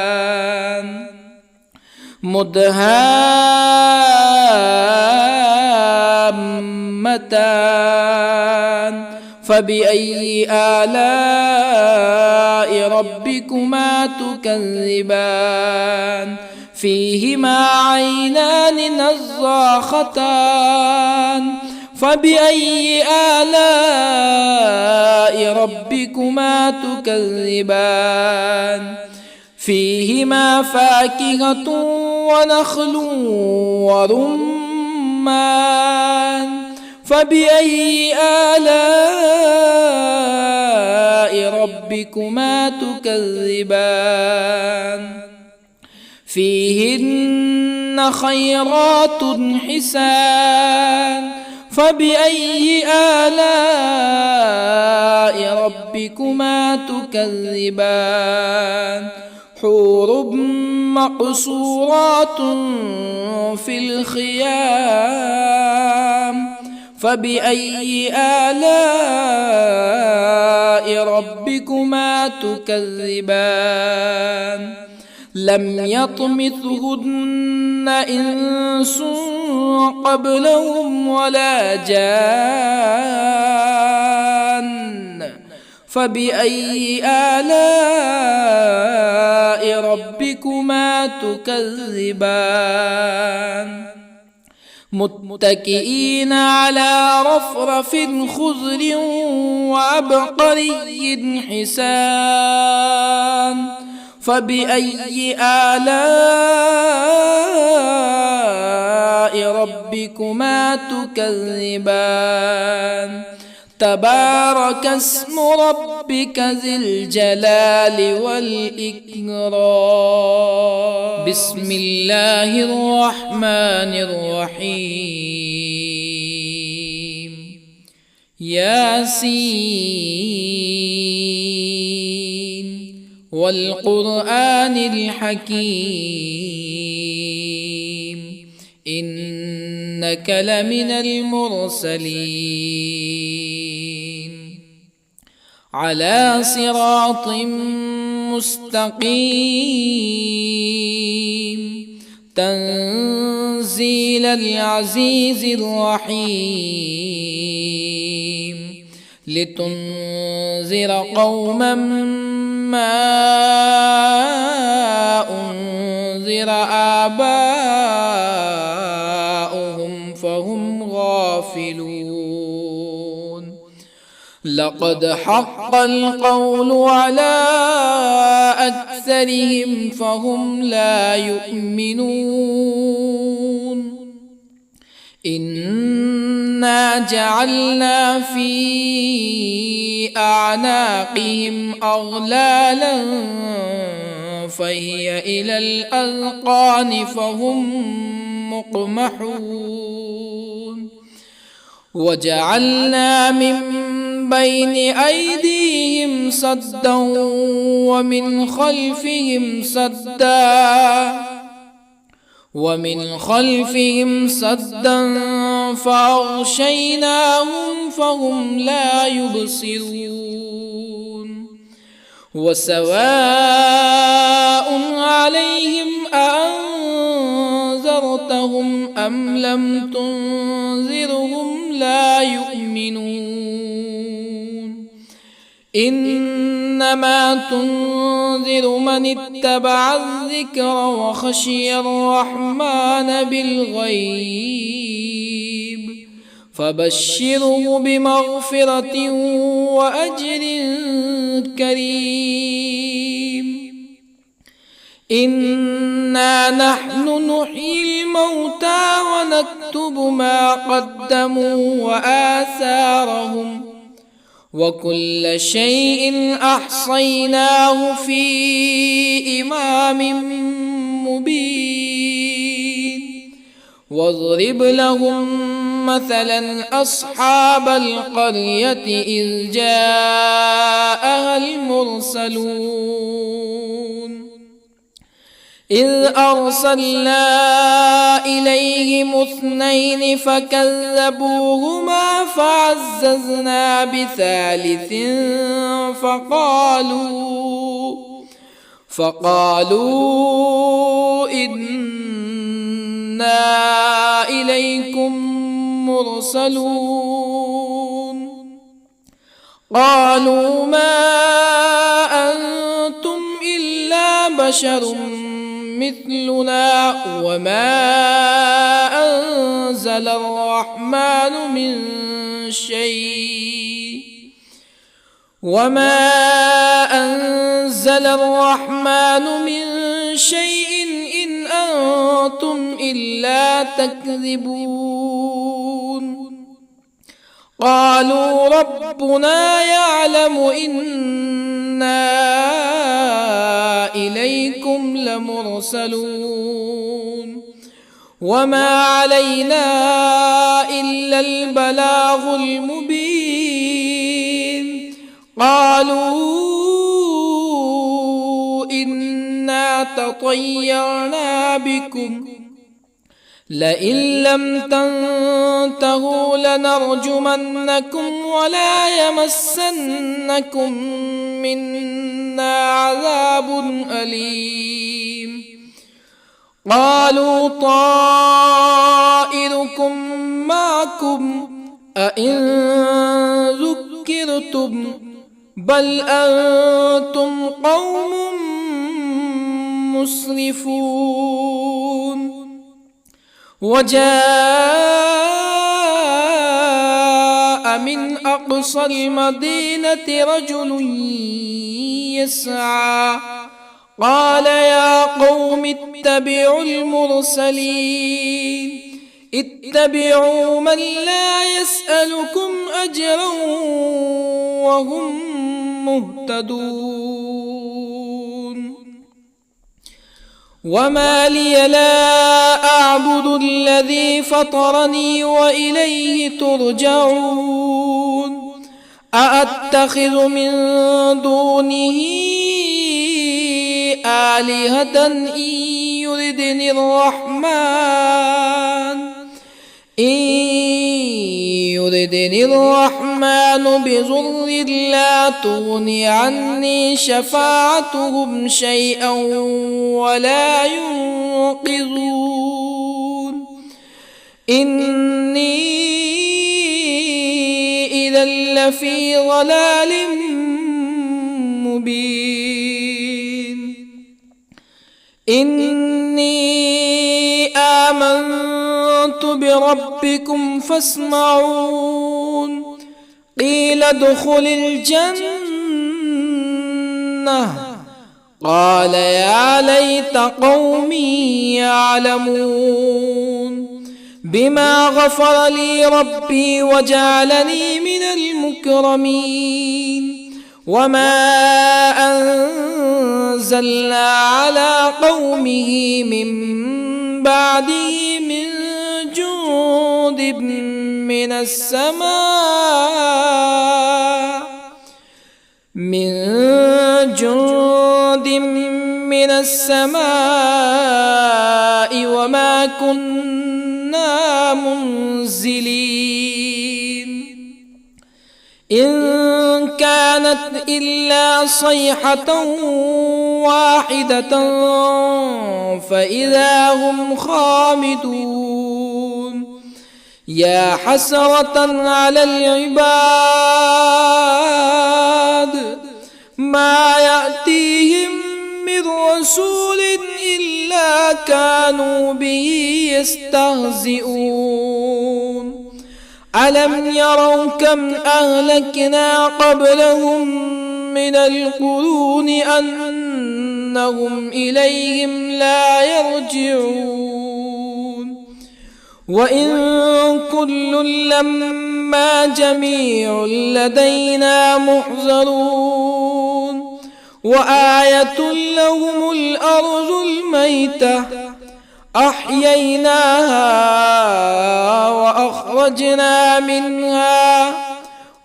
مدهامتان فبأي آلاء ربكما تكذبان فيهما عينان نضاختان فبأي آلاء ربكما تكذبان فيهما فاكهة ونخل ورمان فبأي آلاء ربكما تكذبان فيهن خيرات حسان فبأي آلاء ربكما تكذبان حور مقصورات في الخيام فبأي آلاء ربكما تكذبان لم يطمثهن إنس قبلهم ولا جان فبأي آلاء ربكما تكذبان متكئين على رفرف خضر وعبقري حسان فبأي آلاء ربكما تكذبان تبارك اسم ربك ذي الجلال والإكرام بسم الله الرحمن الرحيم ياسين والقرآن الحكيم إنك لمن المرسلين على صراط مستقيم تنزيل العزيز الرحيم لتنذر قوما ما أنذر آباؤهم فهم غافلون لقد حق القول على أكثرهم فهم لا يؤمنون إنا جعلنا في أعناقهم أغلالا فهي إلى الأذقان فهم مقمحون وجعلنا من بين أيديهم سدا ومن خلفهم سدا فأغشيناهم فهم لا يبصرون وسواء عليهم أأنذرتهم أم لم تنذرهم لا يؤمنون إنما تنذر من اتبع الذكر وخشي الرحمن بالغيب فبشره بمغفرة وأجر كريم إنا نحن نحيي الموتى ونكتب ما قدموا وآثارهم وكل شيء أحصيناه في إمام مبين واضرب لهم مثلا أصحاب القرية إذ جاءها المرسلون إذ أرسلنا إليهم اثنين فكذبوهما فعززنا بثالث فقالوا إنا إليكم مرسلون قالوا ما أنتم إلا بشر مثلنا وما أنزل الرحمن من شيء إن أنتم إلا تكذبون قالوا ربنا يعلم إنا إليكم لمرسلون وما علينا إلا البلاغ المبين قالوا إنا تطيرنا بكم لئن لم تنتهوا لنرجمنكم ولا يمسنكم منا عذاب أليم قالوا طائركم معكم أئن ذكرتم بل أنتم قوم مسرفون وجاء من أقصى المدينة رجل يسعى قال يا قوم اتبعوا المرسلين اتبعوا من لا يسألكم أجرا وهم مهتدون وما لي لا أعبد الذي فطرني وإليه ترجعون أأتخذ من دونه آلهة إن يردني الرحمن بضر لا تغني عني شفاعتهم شيئا ولا ينقذون إني إذا لفي ضلال مبين إني آمنت بربكم فاسمعون قيل ادخل الجنة قال يا ليت قومي يعلمون بما غفر لي ربي وجعلني من المكرمين وما أنزلنا على قومه من بعده من جند من السماء وما كنا منزلين إن كانت إلا صيحة واحدة فإذا هم خامدون يا حسرة على العباد ما يأتيهم من رسول إلا كانوا به يستهزئون ألم يروا كم أهلكنا قبلهم من القرون أنهم إليهم لا يرجعون وإن كل لما جميع لدينا محضرون وآية لهم الأرض الميتة أحييناها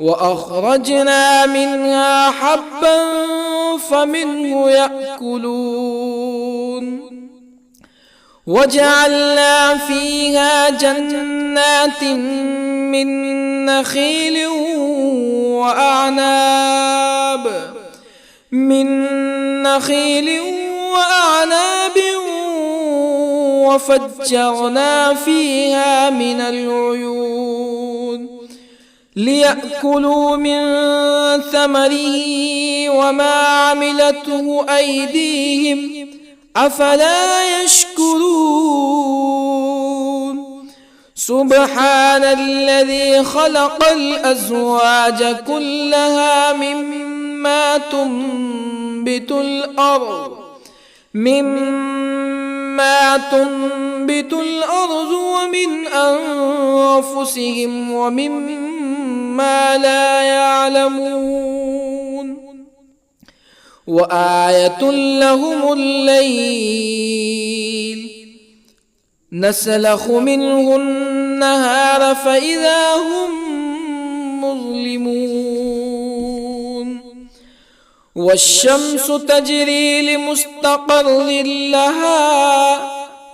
وأخرجنا منها حبا فمنه يأكلون وجعلنا فيها جنات من نخيل وأعناب وفجرنا فيها من العيون ليأكلوا من ثمره وما عملته أيديهم أفلا يشكرون سبحان الذي خلق الأزواج كلها مما تنبت الأرض ومن أنفسهم ومما لا يعلمون وآية لهم الليل نسلخ منه النهار فإذا هم مظلمون والشمس تجري لمستقر لها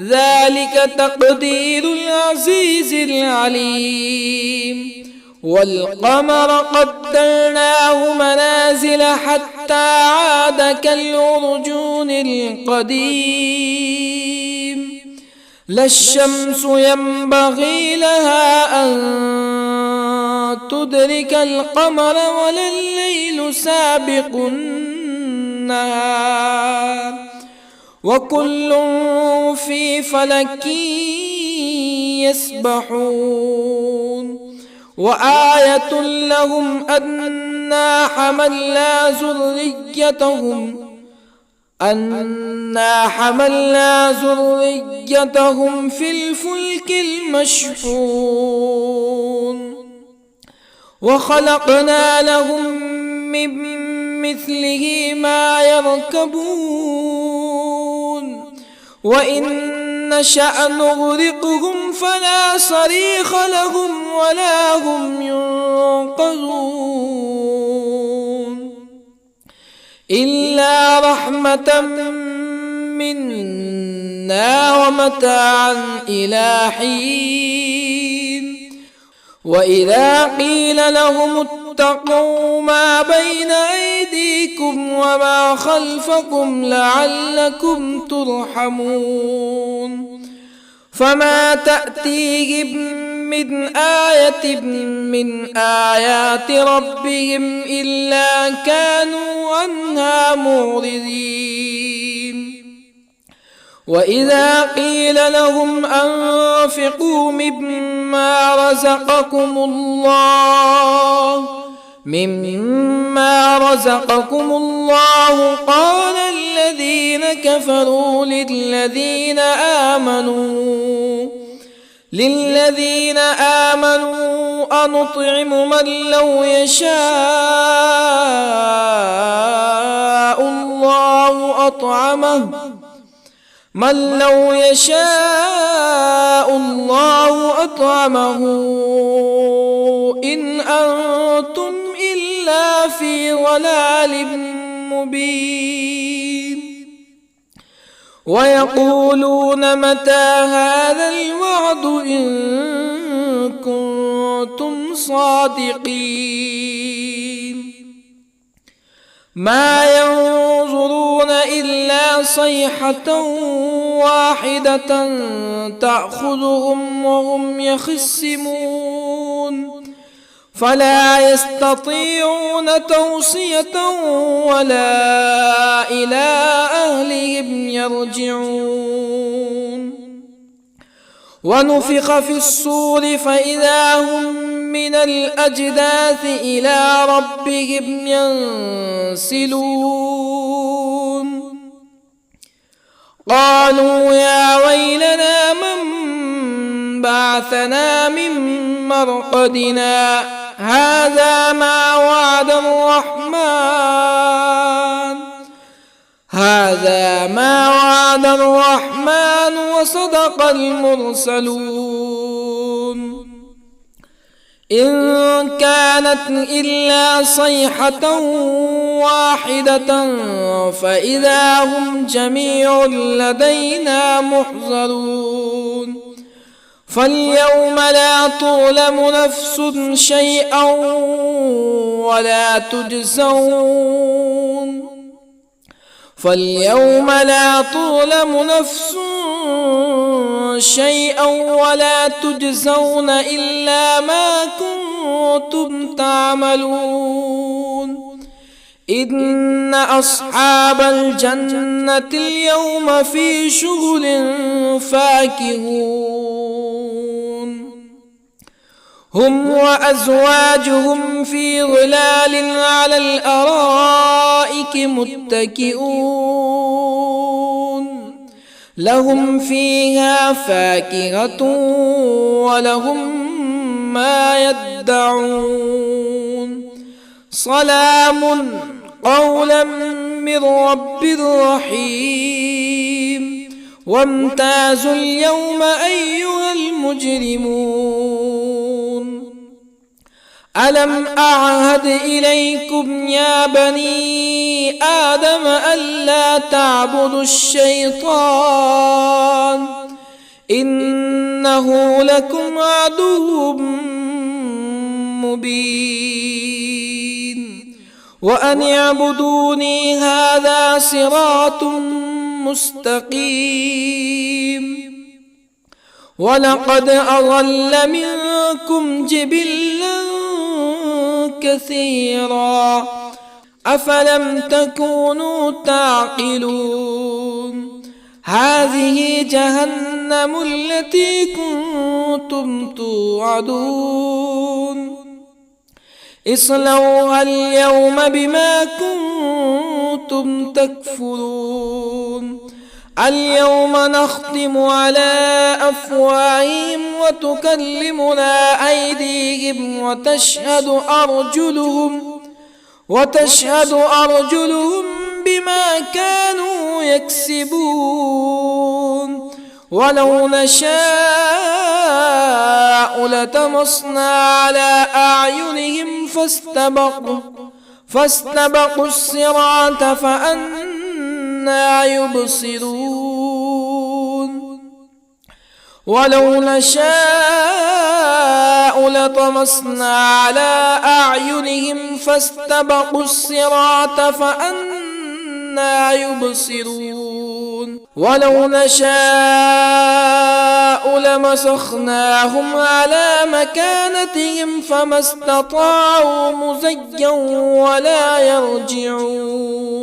ذلك تقدير العزيز العليم والقمر قدرناه منازل حتى عاد كالعرجون القديم لا الشمس ينبغي لها أن تدرك القمر ولا الليل سابق النهار وكل في فلك يسبحون وآية لهم أنا حملنا ذريتهم في الفلك المشحون وخلقنا لهم من مثله ما يركبون وإن نشأ نغرقهم فلا صريخ لهم ولا هم ينقذون إلا رحمة منا ومتاعا إلى حين وإذا قيل لهم اتقوا ما بين أيديكم وما خلفكم لعلكم ترحمون فما تأتيهم من آية من آيات ربهم إلا كانوا عنها معرضين وإذا قيل لهم أنفقوا مما رزقكم الله قال الذين كفروا للذين آمنوا أنطعم من لو يشاء الله أطعمه إن أنتم إلا في ضلال مبين ويقولون متى هذا الوعد إن كنتم صادقين ما ينظرون إلا صيحة واحدة تأخذهم وهم يخصمون فلا يستطيعون توصية ولا إلى أهلهم يرجعون ونفخ في الصور فإذا هم من الأجداث إلى ربهم ينسلون قالوا يا ويلنا من بعثنا من مرقدنا هذا ما وعد الرحمن وصدق المرسلون إن كانت إلا صيحة واحدة فإذا هم جميع لدينا محضرون فاليوم لا تظلم نفس شيئا ولا تجزون إلا ما كنتم تعملون إن أصحاب الجنة اليوم في شغل فاكهون هم وأزواجهم في ظلال على الأرائك متكئون لهم فيها فاكهة ولهم ما يدعون سلام قولا من رب رحيم وامتازوا اليوم أيها المجرمون ألم أعهد إليكم يا بني آدم ألا تعبدوا الشيطان إنه لكم عدو مبين وأن اعبدوني هذا صراط مستقيم ولقد أضل منكم جبلا كثيرا أفلم تكونوا تعقلون هذه جهنم التي كنتم توعدون اصلوها اليوم بما كنتم تكفرون اليوم نختم على أفواههم وتكلمنا أيديهم وتشهد أرجلهم بما كانوا يكسبون ولو نشاء لطمسنا على أعينهم فاستبقوا الصراط فأنى يبصرون ولو نشاء لطمسنا على أعينهم فاستبقوا الصراط فأنى يبصرون ولو نشاء لمسخناهم على مكانتهم فما استطاعوا مزيا ولا يرجعون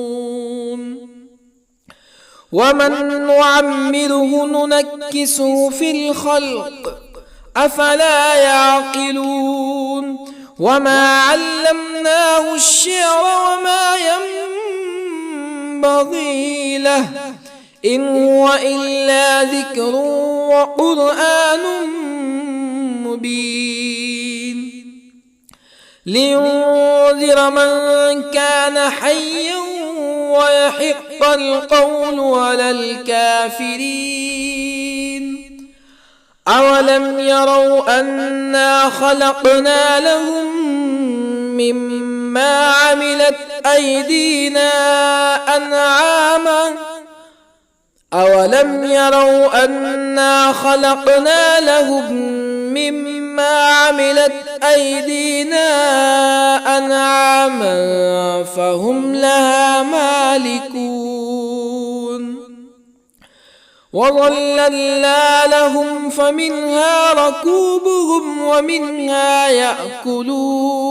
ومن نعمره ننكسه في الخلق أفلا يعقلون وما علمناه الشعر وما ينبغي له إن هو إلا ذكر وقرآن مبين لينذر من كان حيا ويحق القول على الكافرين أولم يروا أنا خلقنا لهم مما عملت أيدينا أنعاما أولم يروا أنا خلقنا لهم مما عملت أيدينا أنعاما فهم لها مالكون وظللنا لهم فمنها ركوبهم ومنها يأكلون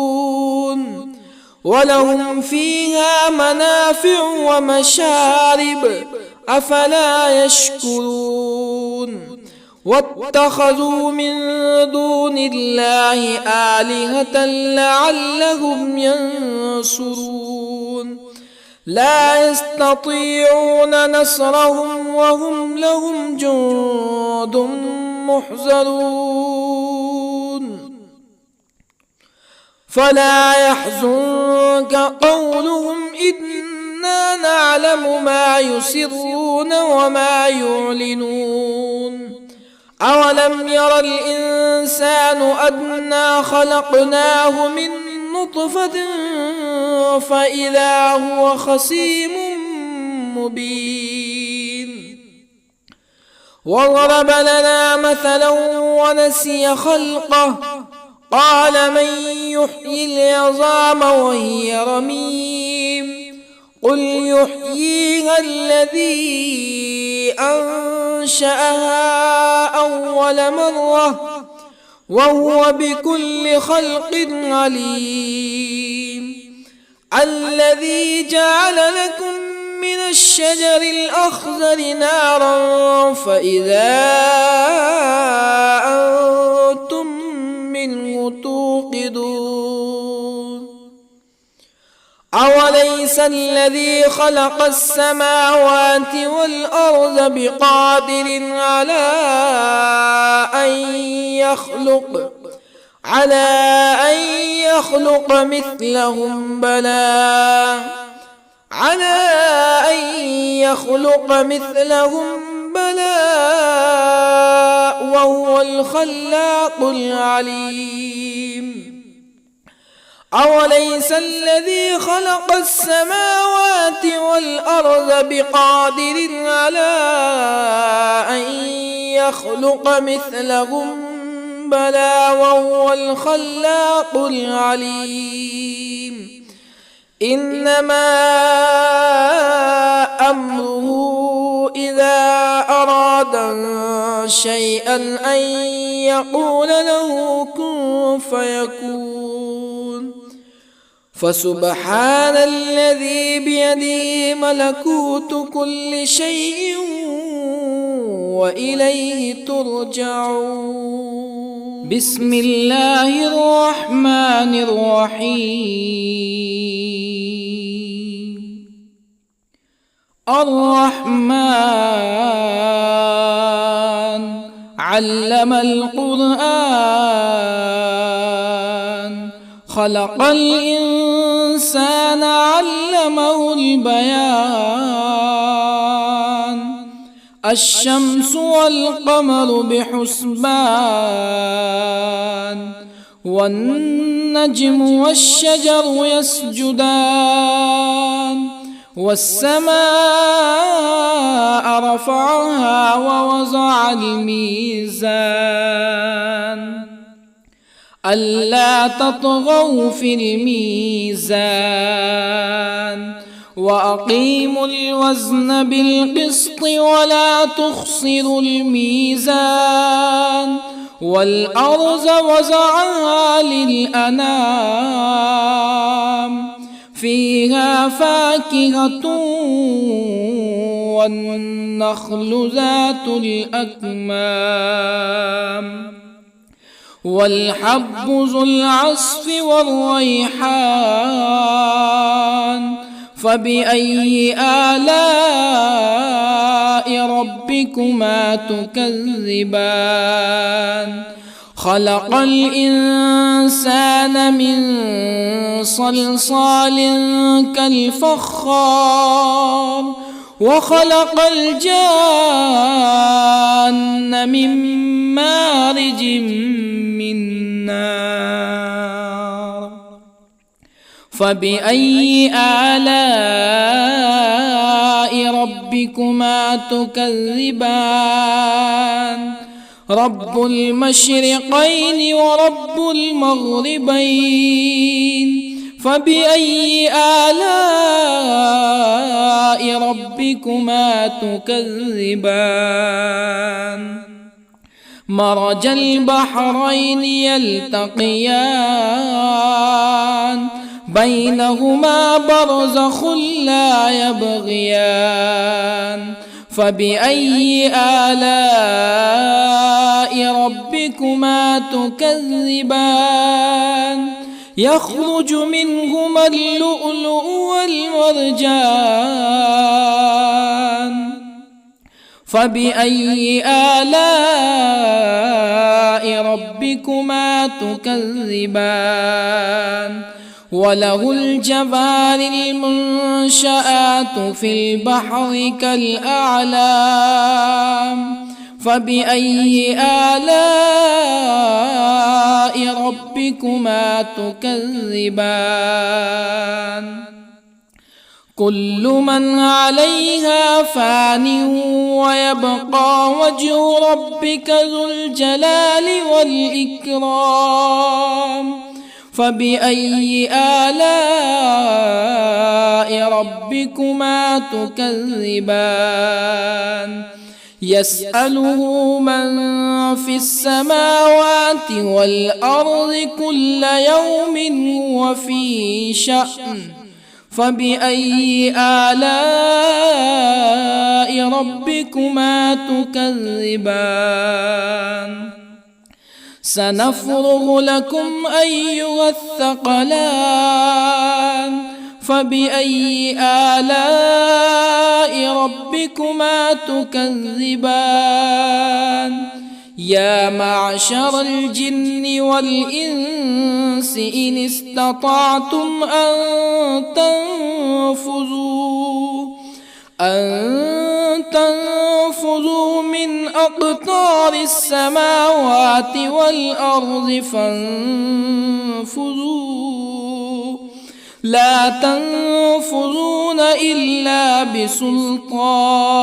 ولهم فيها منافع ومشارب أفلا يشكرون واتخذوا من دون الله آلهة لعلهم ينصرون لا يستطيعون نصرهم وهم لهم جند محضرون فلا يحزنك قولهم إنا نعلم ما يسرون وما يعلنون أولم ير الإنسان أنا خلقناه من نطفة فإذا هو خصيم مبين وضرب لنا مثلا ونسي خلقه قال من يحيي العظام وهي رميم قل يحييها الذي أنشأها أول مرة وهو بكل خلق عليم الذي جعل لكم من الشجر الأخضر نارا فإذا أنتم منه توقدون أوليس الذي خلق السماوات والأرض بقادر على أن يخلق مثلهم بلى وهو الخلاق العليم أوليس الذي خلق السماوات والأرض بقادر على أن يخلق مثلهم بلى وهو الخلاق العليم إنما أمره إذا أراد شيئا أن يقول له كن فيكون فسبحان الذي بيده ملكوت كل شيء وإليه ترجعون. بسم الله الرحمن الرحيم. الرحمن علم القرآن خلق الإنسان علمه البيان الشمس والقمر بحسبان والنجم والشجر يسجدان والسماء رفعها ووضع الميزان ألا تطغوا في الميزان وأقيموا الوزن بالقسط ولا تخسروا الميزان والأرض وضعها للأنام فيها فاكهة والنخل ذات الأكمام والحب ذو العصف والريحان فبأي آلاء ربكما تكذبان خلق الإنسان من صلصال كالفخار وخلق الجان من مارج من نار فبأي آلاء ربكما تكذبان رب المشرقين ورب المغربين فبأي آلاء ربكما تكذبان مرج البحرين يلتقيان بينهما برزخ لا يبغيان فبأي آلاء ربكما تكذبان يخرج منهما اللؤلؤ والمرجان فبأي آلاء ربكما تكذبان وله الجوار المنشآت في البحر كالأعلام فبأي آلاء ربكما تكذبان كل من عليها فان ويبقى وجه ربك ذو الجلال والإكرام فبأي آلاء ربكما تكذبان يسأله من في السماوات والأرض كل يوم هو في شأن فبأي آلاء ربكما تكذبان سنفرغ لكم أيها الثقلان فبأي آلاء ربكما تكذبان يا معشر الجن والإنس إن استطعتم أن تنفذوا من أقطار السماوات والأرض فانفذوا لا تنفذون إلا بسلطان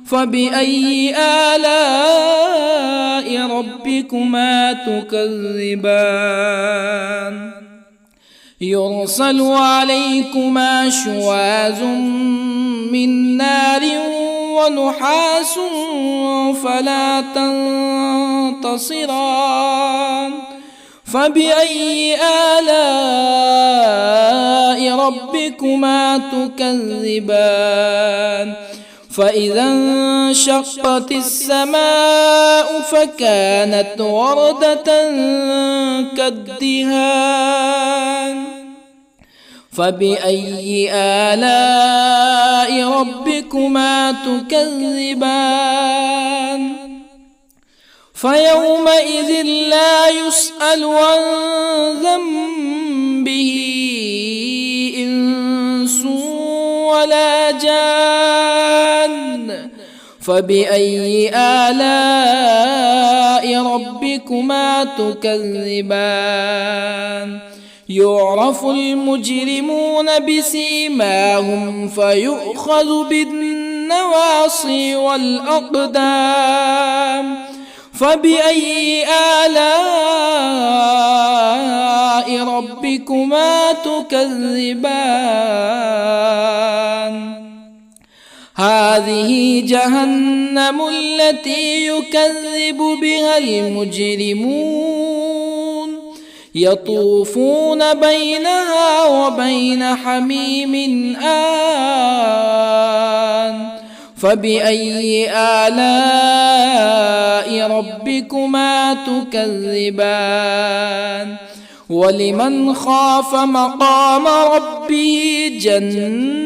فبأي آلاء ربكما تكذبان يرسل عليكما شواظ من نار ونحاس فلا تنتصران فبأي آلاء ربكما تكذبان فإذا انشقت السماء فكانت وردة كالدهان فبأي آلاء ربكما تكذبان فيومئذ لا يسأل عن ذنبه إنس ولا جان فبأي آلاء ربكما تكذبان يعرف المجرمون بسيماهم فيؤخذ بالنواصي والأقدام فبأي آلاء ربكما تكذبان هذه جهنم التي يكذب بها المجرمون يطوفون بينها وبين حميم آن فبأي آلاء ربكما تكذبان ولمن خاف مقام ربه جنتان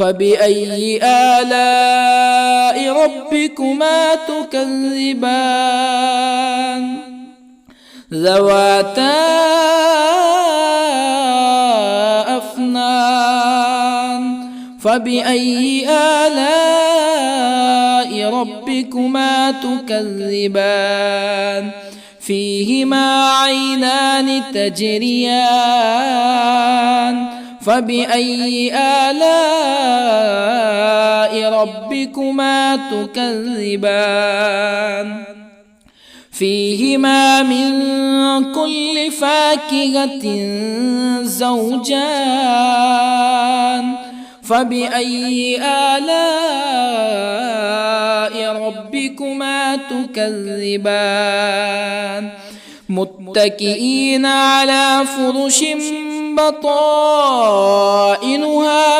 فبأي آلاء ربكما تكذبان ذواتا أفنان فبأي آلاء ربكما تكذبان فيهما عينان تجريان فبأي آلاء ربكما تكذبان فيهما من كل فاكهة زوجان فبأي آلاء ربكما تكذبان متكئين على فرش بطائنها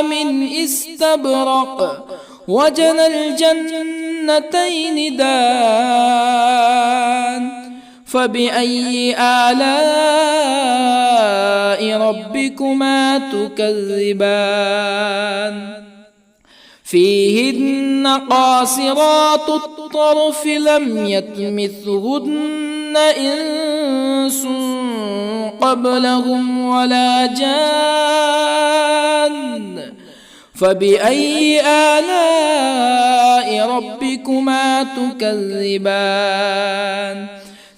من استبرق وجنى الجنتين دان فبأي آلاء ربكما تكذبان فيهن قاصرات الطرف لم يطمثهن إنس قبلهم ولا جان فبأي آلاء ربكما تكذبان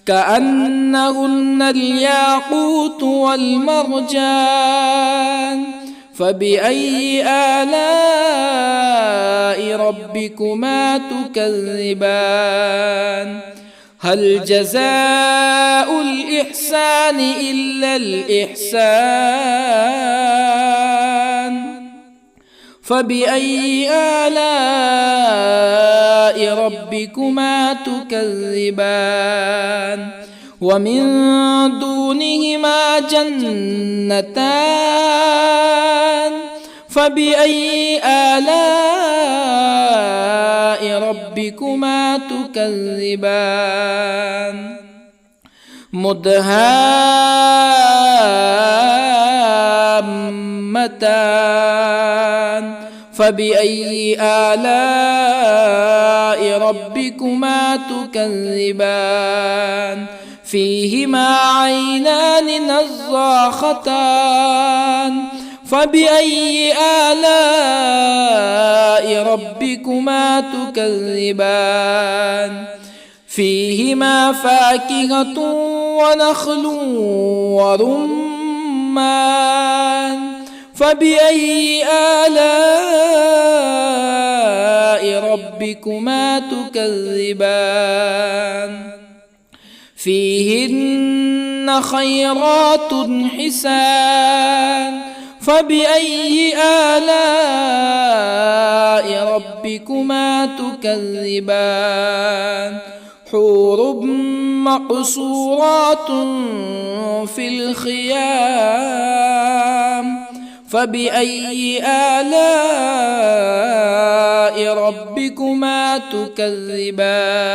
كأنهن الياقوت والمرجان فبأي آلاء ربكما تكذبان هل جزاء الإحسان إلا الإحسان فبأي آلاء ربكما تكذبان ومن دونهما جنتان فبأي آلاء ربكما تكذبان مدهامتان فبأي آلاء ربكما تكذبان فيهما عينان نضاختان فبأي آلاء ربكما تكذبان فيهما فاكهة ونخل ورمان فبأي آلاء ربكما تكذبان فيهن خيرات حسان فبأي آلاء ربكما تكذبان حور مقصورات في الخيام فبأي آلاء ربكما تكذبان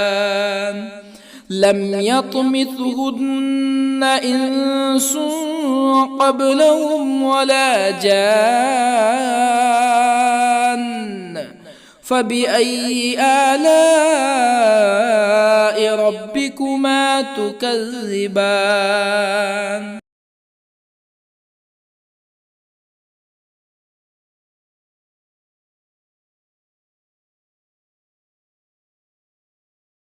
لم يطمثهن إنس قبلهم ولا جان فبأي آلاء ربكما تكذبان